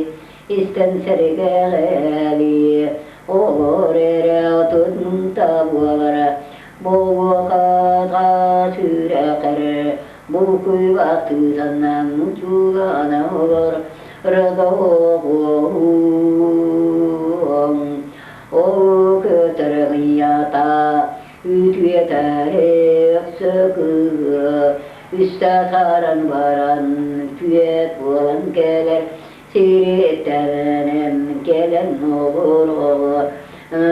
istenser geleli. Olur ere tutun tabulara, boğu kata sürekere, buku waktu sana muncul olur redong oh keternyata itu tarik seger istasaran baran tuet bulan keler siritanen kelen olur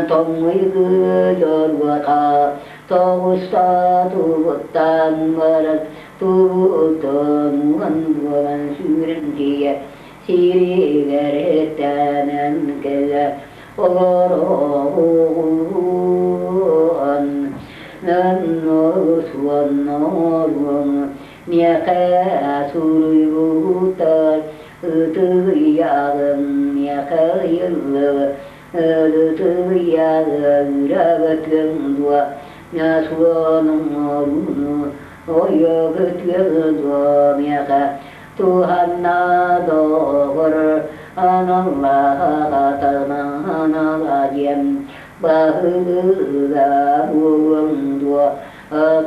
tomui gejor wata togusta tubutan baran Tuhan bukan suren dia siri geretanan kela oğlan nannosuannorun miyaka suruyutar ıtıyağın miyaka yıllı ıtıyağın ragatın dua nasuannorun oyagatın dua miyaka Tuhanna doğur anallah tananalajim bahıda buğum dua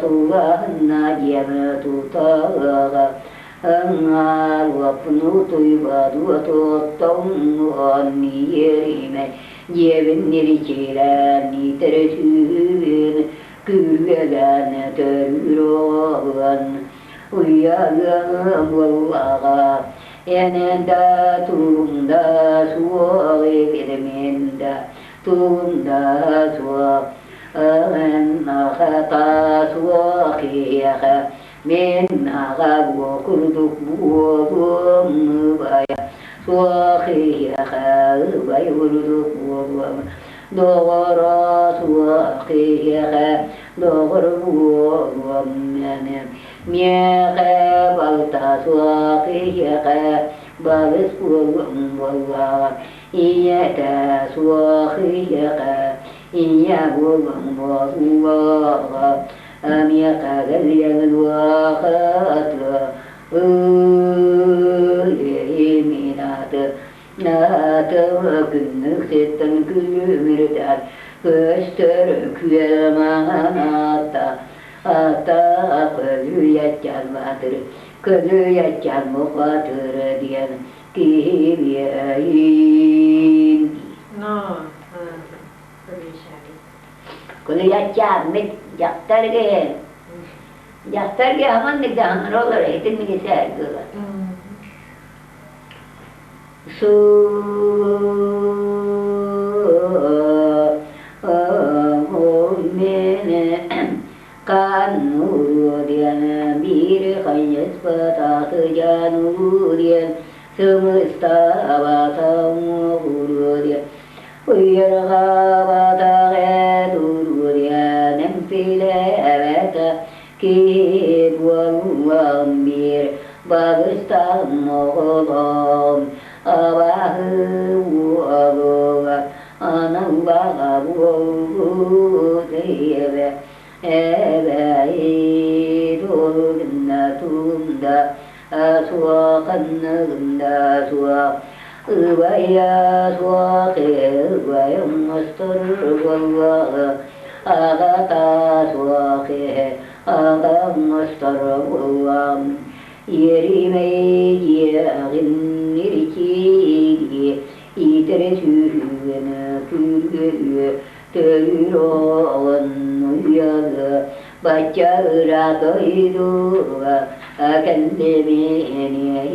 Tuhanna jem tutaga Angal wapnu tuyba dua tutong onni yerime Jevin niricirani tersüvin Kürgelen terürogan Uyagan wallaga Enenda tunda suwa Edemenda tunda suwa Anakata suwa Kiyaka Menaga wakurduk buwagum Baya suwa Kiyaka Baya wurduk buwagum Dogara suwa Kiyaka Dogara buwagum Miyaka balta suwaqiyaqa balis kuwam wawa iyata suwaqiyaqa iya kuwam wawa miyaka galyan waqatla iminata nata wakınlık setten külümürder göster küyemanata Ata kölüyetken vardır, kölüyetken muhadır diyen kibiyeyin. No, böyle şey. Kölüyetken mit yaktarge, yaktarge aman ne zaman olur, etin mi geçer diyorlar. Su mene kan nurdian bir kayes patah janurian semesta batam nurdian uyarga batah nurdian empile aveta ki buang bir bagestan mogolom abahu agoga anang bahabu debe Ebaidulna tunda aswa kannagna aswa Ubaya aswa kebaya mastar wallah Agata aswa ke agam mastar wallah Yerime yagin nirikigi itere sühüne kürgü Töyroğun uyağı Bacağıra doyduğu Kendimini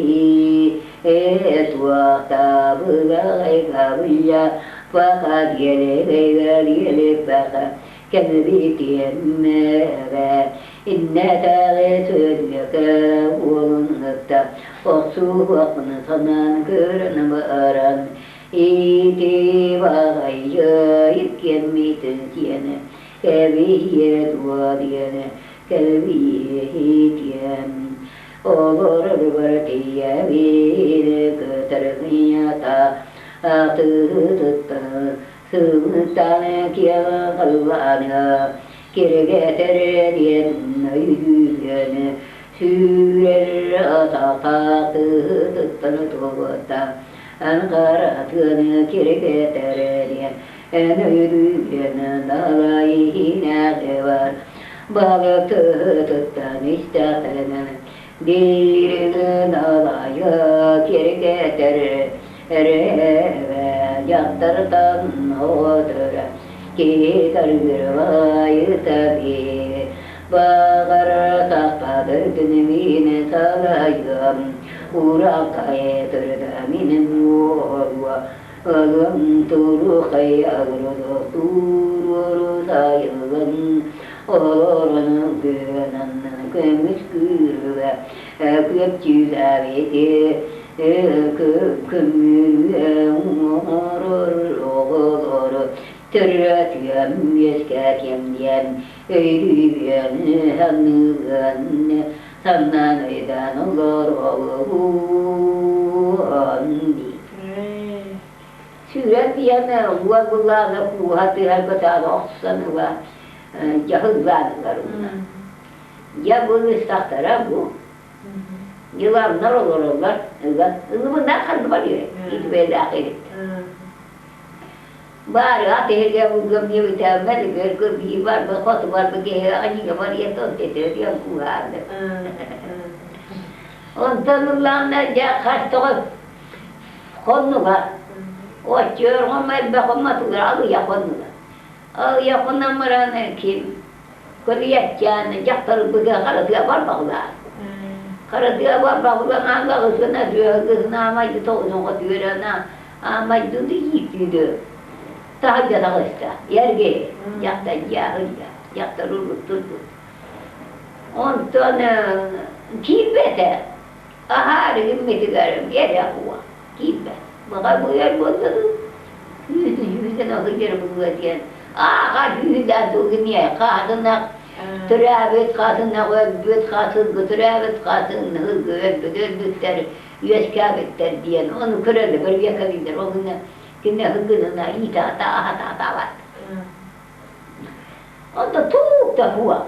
Etuvakta bıgay kabıya Fakat gelip baka Kendibitiyemme ve İnne tağı söylüke Olunlukta Oksu vakını sanan kırın bağıran İti bağayı itken mitin siyene Keviye dua diyene Keviye hitiyen Olur vartiye bir kıtırgıyata Atı tuttu Sığıntane kiye kalvana Kirgeter diyen yüzüne Sürer ataka tuttu tuğutta Ankaratını kirgeterdiyen Enüydüyen dalayına var Balık tuttan istatenen Dirini dalaya kirgeter Reve yaktırtan otur Gitar bir vayı tabi Bağır sakpadır günümine salayım Urakaya tergaminin muwa Agam turu kaya agro turu sayalım Oranı güvenen kemiz kürve Köpçüz aveti kömüye umurur oğulur Tırratıyam yeskakem diyem Eylüyen hanıgan Sannan eydan olur oğulun Süret diyene huva kullâne kuhatı helbetâne ahsanı ve cahıllanılar ona Ya bunu istahtara bu Yılanlar olurlar, bunlar kandı var ya, İdbeli ahiret. Bari atehirge bulgum diye bir tevmeli gör, bir var, bir kotu var, bir gehe, acıga var, yeton tetir, diye kuhardı. Ondan ulanlar ya kaç toğuz konu var. O çör, o melbe komatılır, alı yakonlular. Alı yakondan marana kim? Kuriyet yani, caktarı bıga karatıya var baklar. Karatıya var baklar, Allah ısına diyor, kızına amacı toğuzun kotuyor, amacı da yiğitiydi. Tahacca da kısta, yerge, yakta cahilya, yakta rurluk tuttu. Ondan kibbete, ahari himmeti garım, yer yakıva, kibbet. Bakar bu yer bozuldu, yüzden akıl yer bozuldu diyen. Kaç yüzden tuğdu niye, kadına, türabet kadına, öbbet kadın, türabet kadın, hızlı öbbet, öbbetler, yüzkâbetler diyen, onu kırardı, böyle yakabilir, o günler. Kine hıgınına itaata ahata var. Onda tuğuk da huwa.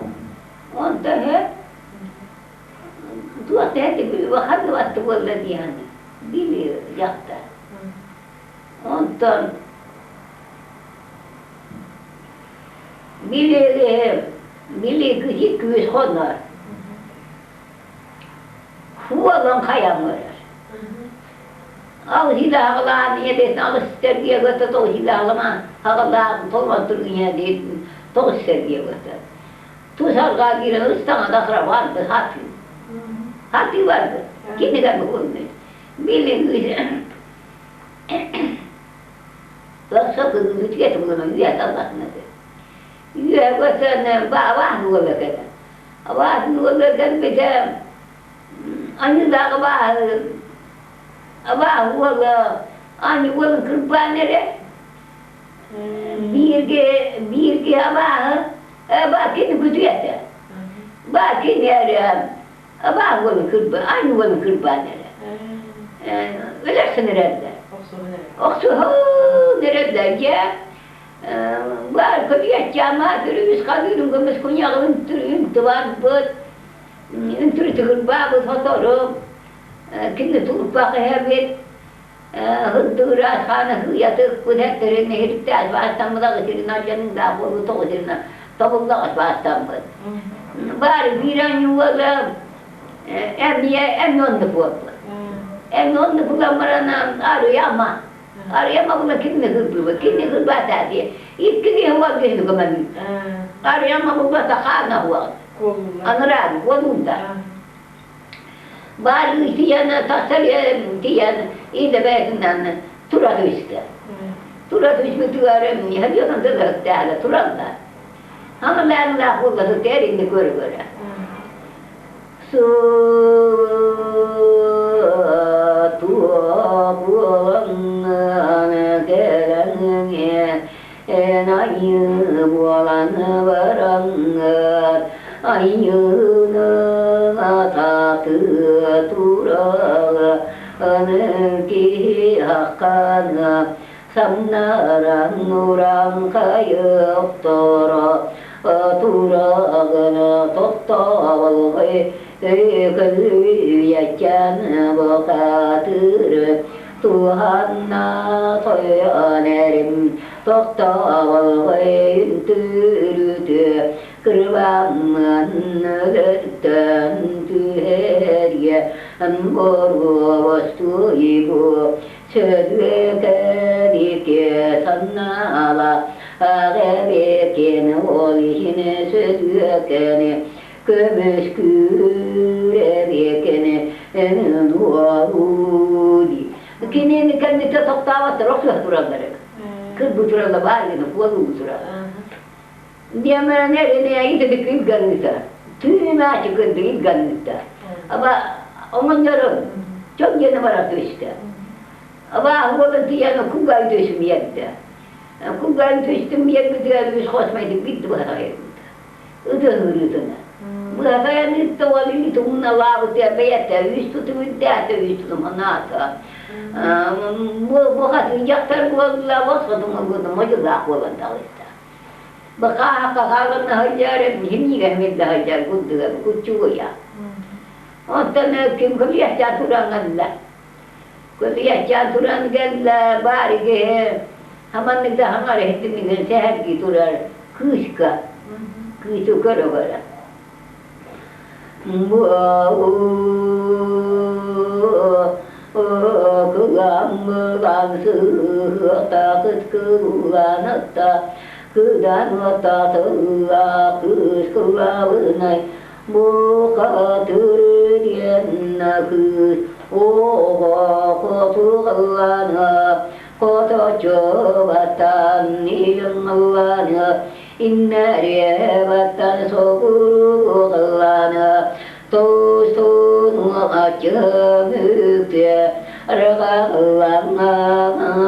Onda he. Tuğuk da hedi bir vakit vattı vallahi yani. Biliyor yakta. Ondan bili küçük küçük konar. Huwadan kayamır. Al hilahla niye desin, al ister diye götür, o hilahla hağla tolmattır niye desin, toz ister diye götür. Tuzarga giren ıstana da vardı, hati vardı, kimi de mi koymuş. Bilin güzel, baksa kızı mütket bulunma, yüyet Allah'ınadır. Yüyet götürün, vahn ola kadar. Vahn ola kadar bir de, anıdağı vahn, Aba ola, ani ola kırpanere, bir aba kini kutuyatta, kini ara, aba ola kırpan, ani ola kırpanere. Ölersin nerede? Oksu nerede ya? Var kutuyat cama, türümüz kalırım, kımız kunyağın türüm, tıvar bıt, türü tıkırpa, bu fotoğraf. Kinde tuğuk bakı hebet, hıddığı râshâne hıyatık, kudetlerin nehirikte azbâstamıda gıtırın, alcanın da kolu toğuturun, toğulla azbâstamıd. Bari bir an yuvalı, emnonlu bu. Emnonlu bulamırana arayama bula kimle hırbı, kimle hırbata diye. İlkini hıva gönlü kımanı. Arayama bula sakâna hıva. Anırâdı, kolunda. Bari tiyana tasarıya tiyana ille beytinden turadı işte. Turadı işte tuvarım hadi onun da da turanda. Ama ben la kullası derinde göre. Su tuğbulan gelen enayı bulan varanlar ayını atatı turağı anırki hakkana samnaran nuran kayıptara turağına tottavalgı kılyacan bakatır Tuhanna soyanerim tottavalgı yüntürütü kırvanman ölürten tüheriye boru vastu ibu sözlükedike sannala ağabeyken olihine sözlükeni kömüş kürebekeni enin duarudi kini kendite toktavatır okla duralları kır bu turalla var gene kolu bu turalla Diyemere nereye gidip ilganlıkta. Tüyüme çıkındı ilganlıkta. Ama onların çok yeni bıraktı işte. Ama onun diyene kugayı döşüm yedi. Kugayı döştüm yedi diye biz koşmaydık bitti bu hataya. Ödünü. Bu hataya nitte oğlu nitte unna lavı diye beyette üst tutum üddete üst tutum anata. Bu hatı yaktar kullandılar basmadım o acılar kullandılar işte. Baka kalın hacer himni gemilde hacer kudu ya. Ondan kim kuliye çaturanlar. Kuliye çaturan geldi bari ki hemen de hangar ettiğinde seher giturar kışka kışı kara. Bu kılamıramsı kıskılanıtta kıdanıtta tığa kıskılavınay bu katır diyenna kız oğa kotuğlana koto çobatan nilmallana inneriye batan soğurulana tostunu açımıkte argalana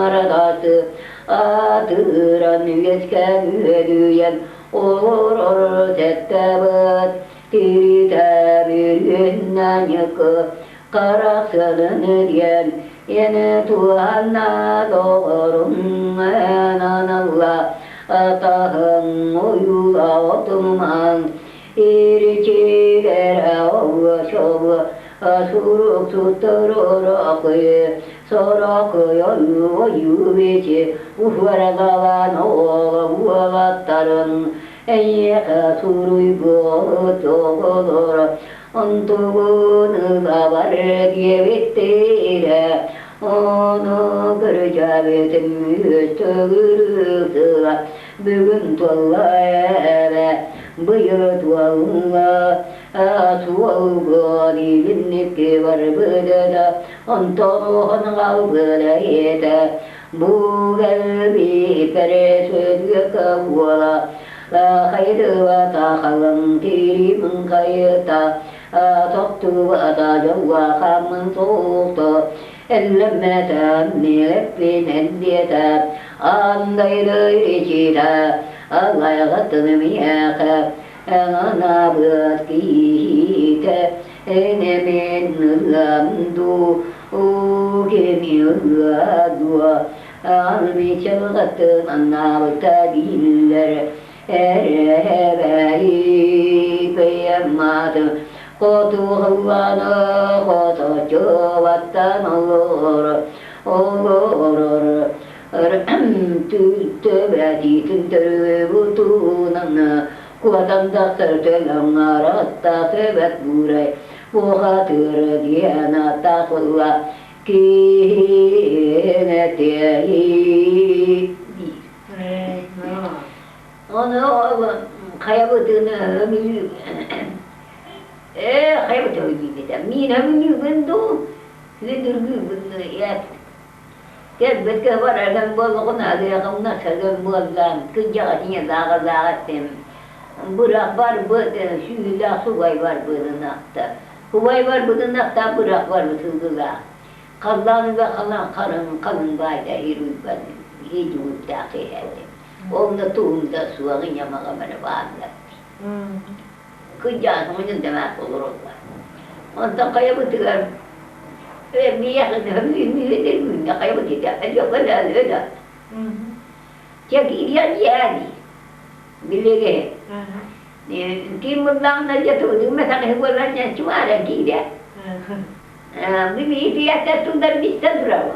aradatı atıran yüzken ödüyen olur tettebat tirite bir günden yıkı karasını diyen yine tuhanna doğrum enanallah atahın uyula otuman irçilere oğuşoğu suruk tutturur akıyı sorak yoyu biçi ufvaragalan oğlu uvattarın eyyeka suruygu olur Ontuğunu da var diye bittiyle onu göreceğim üstüğürüzü bugün tuğla eve bıyığı tuğla suğu dilinlik var bıdıda ontuğun kalbıda yete bu gelbi pere sözü kavula haydı ve takalım tirimin kayıta toktu ve da jawwa khamın soğuktu ellemeten nilefin endiyete andaydı içite Allah'a gattını miyaka ana bıt kihite enemin ılamdu gemi ıladua almi çalgatın anavta diller erhebeyi kıyamadım Kotu havana kotu çuvatan olur tübeti tüntürü butunan kuatan dasar telang arata sebet buray bu hatır diyana takla kinetiyi onu kaybettiğini biliyor. Kaybettiğini biliyor. Mina biliyor bendu. Nedir bunu ya? Gel betka var adam balığına diye kamna sargan boğazdan kıcağıya dağıtım. Burak var bu şu da subay var bu nakta. Subay var bu nakta burak var bu sızıla. Kallan ve kalın bayda yürüyüp ben hiç uğraştı. Onda tuğumda suağın yamağa bana bağlı. Kıcağın onun demek olur onlar. Ondan kaybettiler. Bir yakın mühürler mühürler kaybettiler. Yok öyle öyle. Çekil yani. Bilege. Kim bundan ne jatuh mesela hebolanya cuma ada gila. Bibi dia tundar bisa berapa?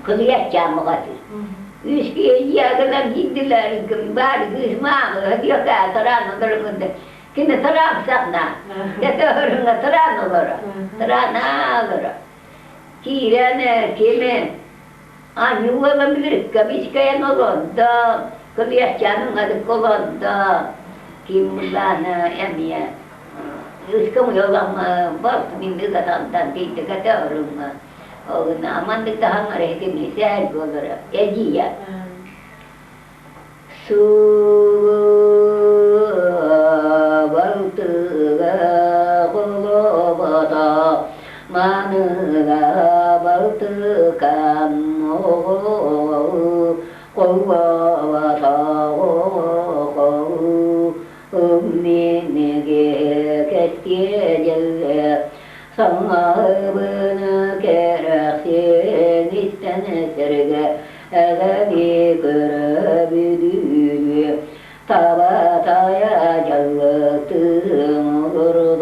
Kuliah jam kati. Üskiye kadar gittiler, bari kızma, diyor ki taran olur. Kine taran sakna, yatırınca taran olur. Taran olur. Kirene, kime, anyu olabilir, kabiskaya olur da, kuliah jam adı olur da, kim bana emiye. Üsküm yolam, bak bindi katan değil kata orang. Oh, aman kita hangar itu bisa juga, ya. Su baru tu, kalau 내게 곁에 성업은 계락시 니스탄 서르가 아가비 그라비두에 타바타야 잘럭뜨무르동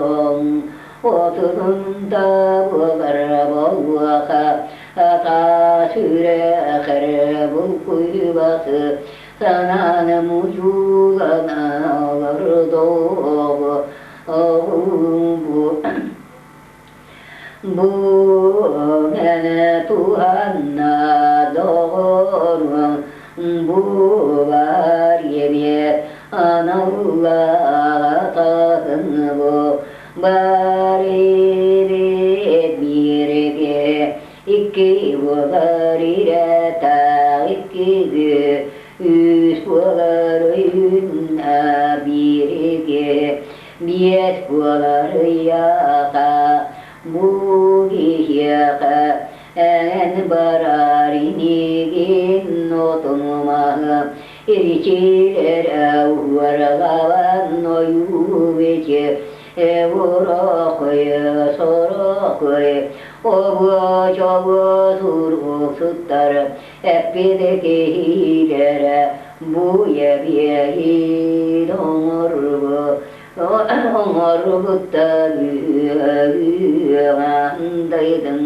오트둔다부가라보우아카 타슈레 카레부쿠이바스 사나나무주가나가르도 부메네 투한나 도르 부바리에 아나우가 타흔부 바리리 미르게 이끼부바리레타 이끼그 üskualarıyna birike miyet kualarıyaka bu giyaka en bararinigin notunuma irçilere uğragavan noyuvece evurakoya sorakoya obu çobu suruk sutar epideki hilere bu yebiyeyi donurgu onurguttalıyandaydım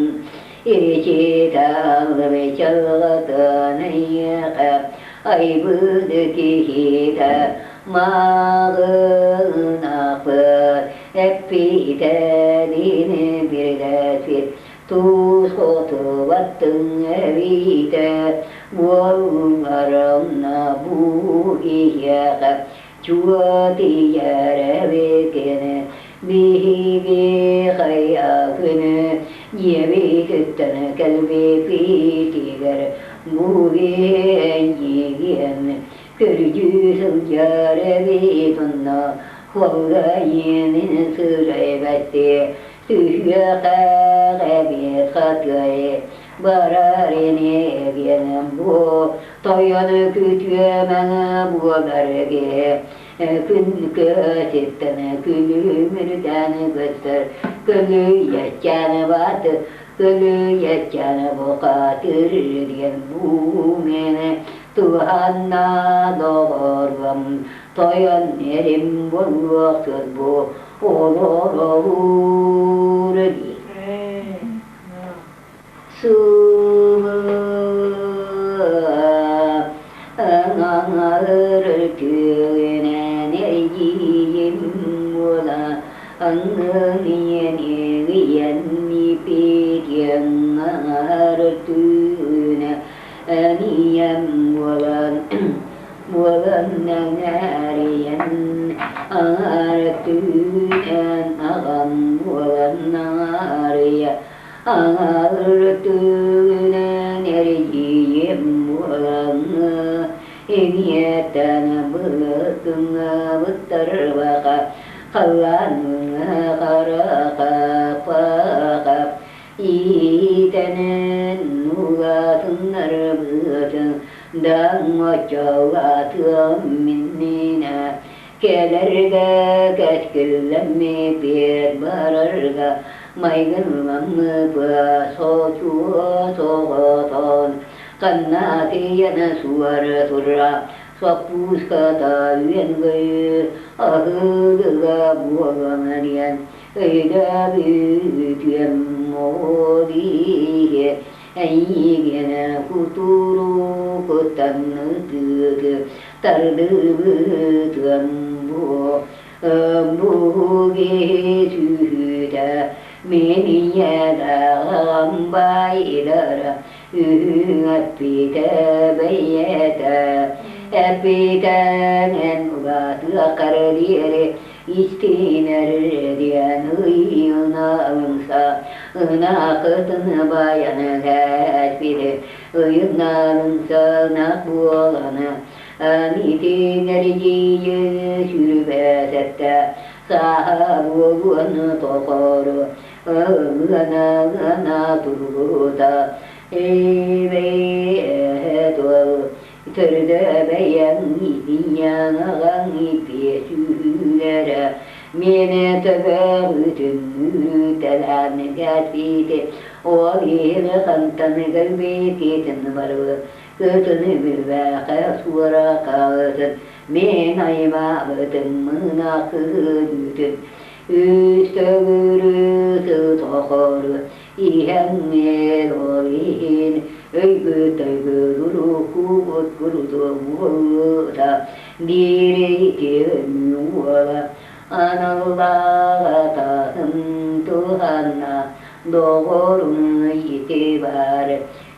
İrici tağlı çalgatınıyaka aybıdaki hide mağınakı epidedini bir desir tuz kotu battın evide buğarımna bu iyaka çuva diyere bekene bihi hayakını yevi kütten kalbi pitiger bu yiyen körcüsün yare tunna huaga yenin süreybette tühyaka gabiyet katgaye bararine genem bu toyanı kütüyemen bu berge kün kösetten külümürden göster gönlü yetken batı gönlü yetken bu katır diyen bu mene Tuhanna doğurgam toyan erim bulvaktır bu olur di Anağır köyüne nergiyim ola Anğıyen yenni pekyen artüne Aniyem olan nariyen artünen ağam olan nariye artünen eriyem olan eniyetten bırakın bıttır baka kalanına karaka pakap İtenen nugatınlar bıtın Dağmaçağa tüamminine Kelerge keşkillemme bir bararga Maygınlamı bıa soçuğa soğatan Kannatiyene suar turra Sapuz kata üyengayı Ahıdıga buğamanyen Öyda büyütüyem modiye Eyyigene kuturu kutanı tüdü Tardı bütüyem bu geçüde Meniye dağım baylara Üppite beyyete Epiten ugatı akarliyere İstiner diyen ıyınalımsa Inakıtını bayanı hespiri Iyınalımsa nakbuolanı Anitin erciyi sürübesette Sahabuğunu tokoru Gana turguta Eyvetu Tırda beyan yanağın ipi sülere mene tebağıtın telan gâtfiti o yine kantanı gılbetitin varı kıtını bir vâka sura kağıtın men aymağıtın mınakıdütün üstövürüsü toğru İhenni doğrihin öykü tövürü kuvvet kurudu muğda direyki ömüğla anallağa tahım tuhanna doğrun itibar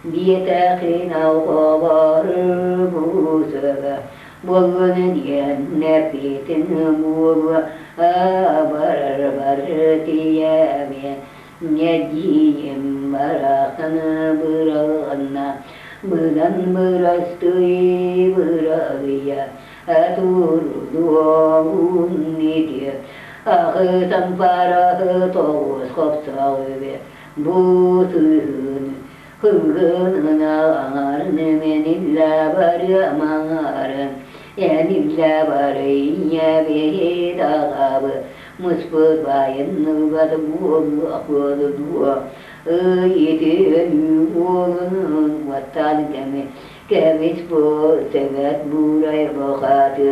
biyetekin ağavarı bu söve Bugün yennepitin muğla abar diyeme Neciyim barakını bırakına Bıdan bırastı bırakıya Aturduğun nidi Ağıtan parahı toğuz kopsağı ve Bu tühün Hırgının ağarını men illa barı mağarın En illa barı inye behi dağabı Musput bayan nıvat buğulu akılı dua Yedi oğlunun vatan demi Kemis bu sevet buraya bakatı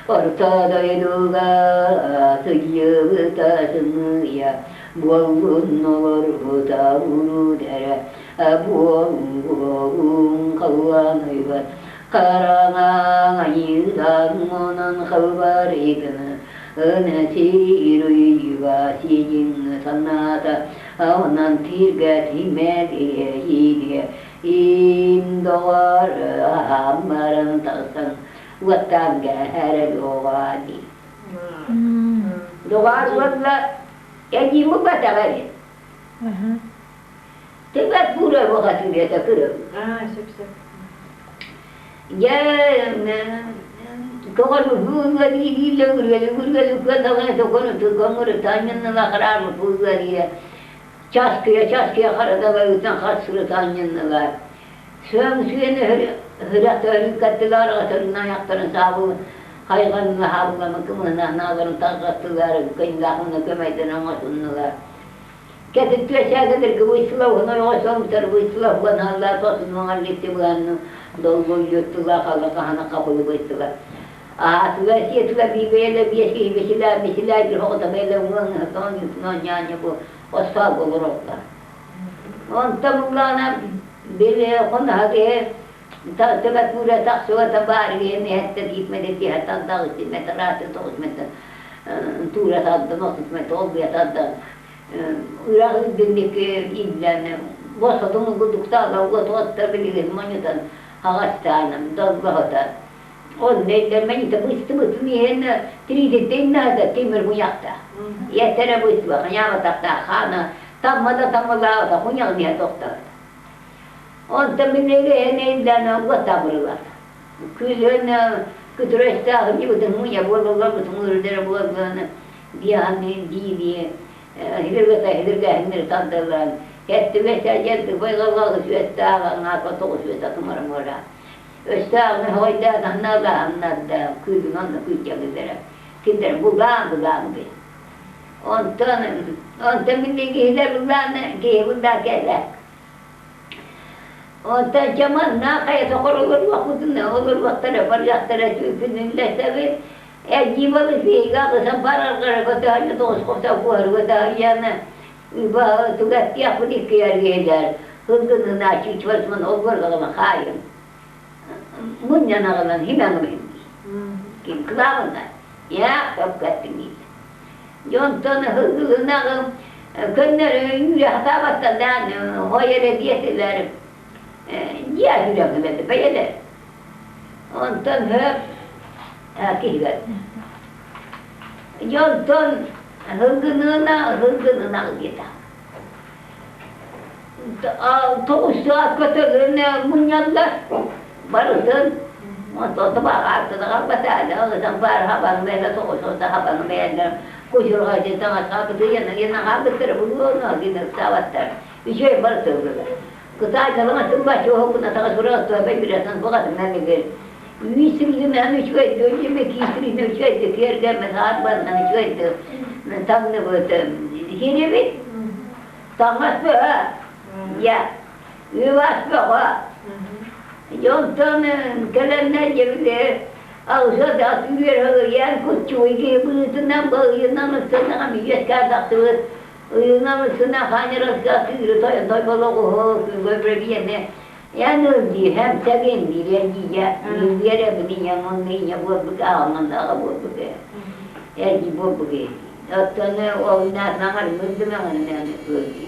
Ortada yduğa tıcığı tasını ya Boğun olur bu da ulu dere Boğun kavan hayvat Karana ayıdan onun havarıdını Nasiru yuvasiyin sanata Avnan tirgat himeliye hidiye İn doğar hammaran tasan Vatan gâher doğadi Doğar valla Eci mubatagari Tebat pura vakati dia takırım Süper. Ya Doğru bu iyi gurgalı kadavana tokonu tokamuru tanyanna karar bu gariye çaskıya karada ve utan hasırı tanyanna var. Suyunu hıratları kattılar atırına yaktarın sahibi hayvanın havlanı kımına naların takattılar kıyındakını kömeyden amasınlar. Kedik tüeşeğidir ki bu İslam'ına yoğuşlamışlar bu İslam'ına Allah tosun muhalletti bu anı dolgu yuttular kahana kapılı bıçtılar. Tugasiyetler bir böyle bir şey bir hoda böyle onun yani bu osfak olur orada. Ontamulana böyle konhage tabat pura taksuva tabari ne hatta gitmedi ki hatta dağıtı metrat toz metre tura sadda nasıl metre oldu ya sadda Irak'ın dindik illerine boşadığımı kudukta da otoğatta biliriz manyetan ağaçtanım dalgahata On neyle de bıstı niye tridi da timir buyakta. Yetere bıstı bak ya takta khana tamada da hunya niye doktor. On taminele neyle vata burlar. Külüne kütreşta gibi de hunya bollar bu dere bollar diyane diye hilirga tandalar. Etti ve geldi baygalı süetta na to süetta tumarmora. Östağını hoyda annadı annadı kuyduğun da kuyacakları. Kinder bulan bir. Ondan milli gider bulan ki bulan kele. Ondan zaman nakaya sokulur vakitinde olur vaktara varacaklara çünkü lesevi civalı figa kısam parar kara hanya toz kosa kuar yana iba tugas yapı dikiyar gelir. Hızgını naçı çvarsman olur kalama hayır. Munya nagalan hilang bendi. Kim kelawan ya kapkatingit. Jonton hızlı nagam kınlar yürü hatabattan hoyere diyeteler. Diğer yürüyemedi beyeler. Ondan hep hakikaten. Jonton hızlı nagita. Toğuştu akbatlarına munyallar. Barutun, untuk terbakar, terang batal, sampai habang mereka tu habang mereka, kujur aja tengah satu dia nak habis terbulu, nak di pesawat ter, itu barutul. Kita jangan tunggu jauh pun nak surau tu, bayi berasan bukan mana ni. Üyüsünden üç aydı, önce kişiliğine üç aydı, kergeme sarbandan üç aydı. Tam ne böyle, hirebi, tamas be ha, ya, üvas be ha. Yontan gelenler gibi ağza da tüyer ha, yer kutçuğu ki bulutundan bağıyından ısınan bir yetkar taktı. Uyunan ısınan hanyarası katıyor, toy balığı böyle bir yene. Yani diye hem sevin diye diye yere beni yanında ya bu almanda bu ya ki bu. Hatta ne o ne zaman mızdım yani öyle.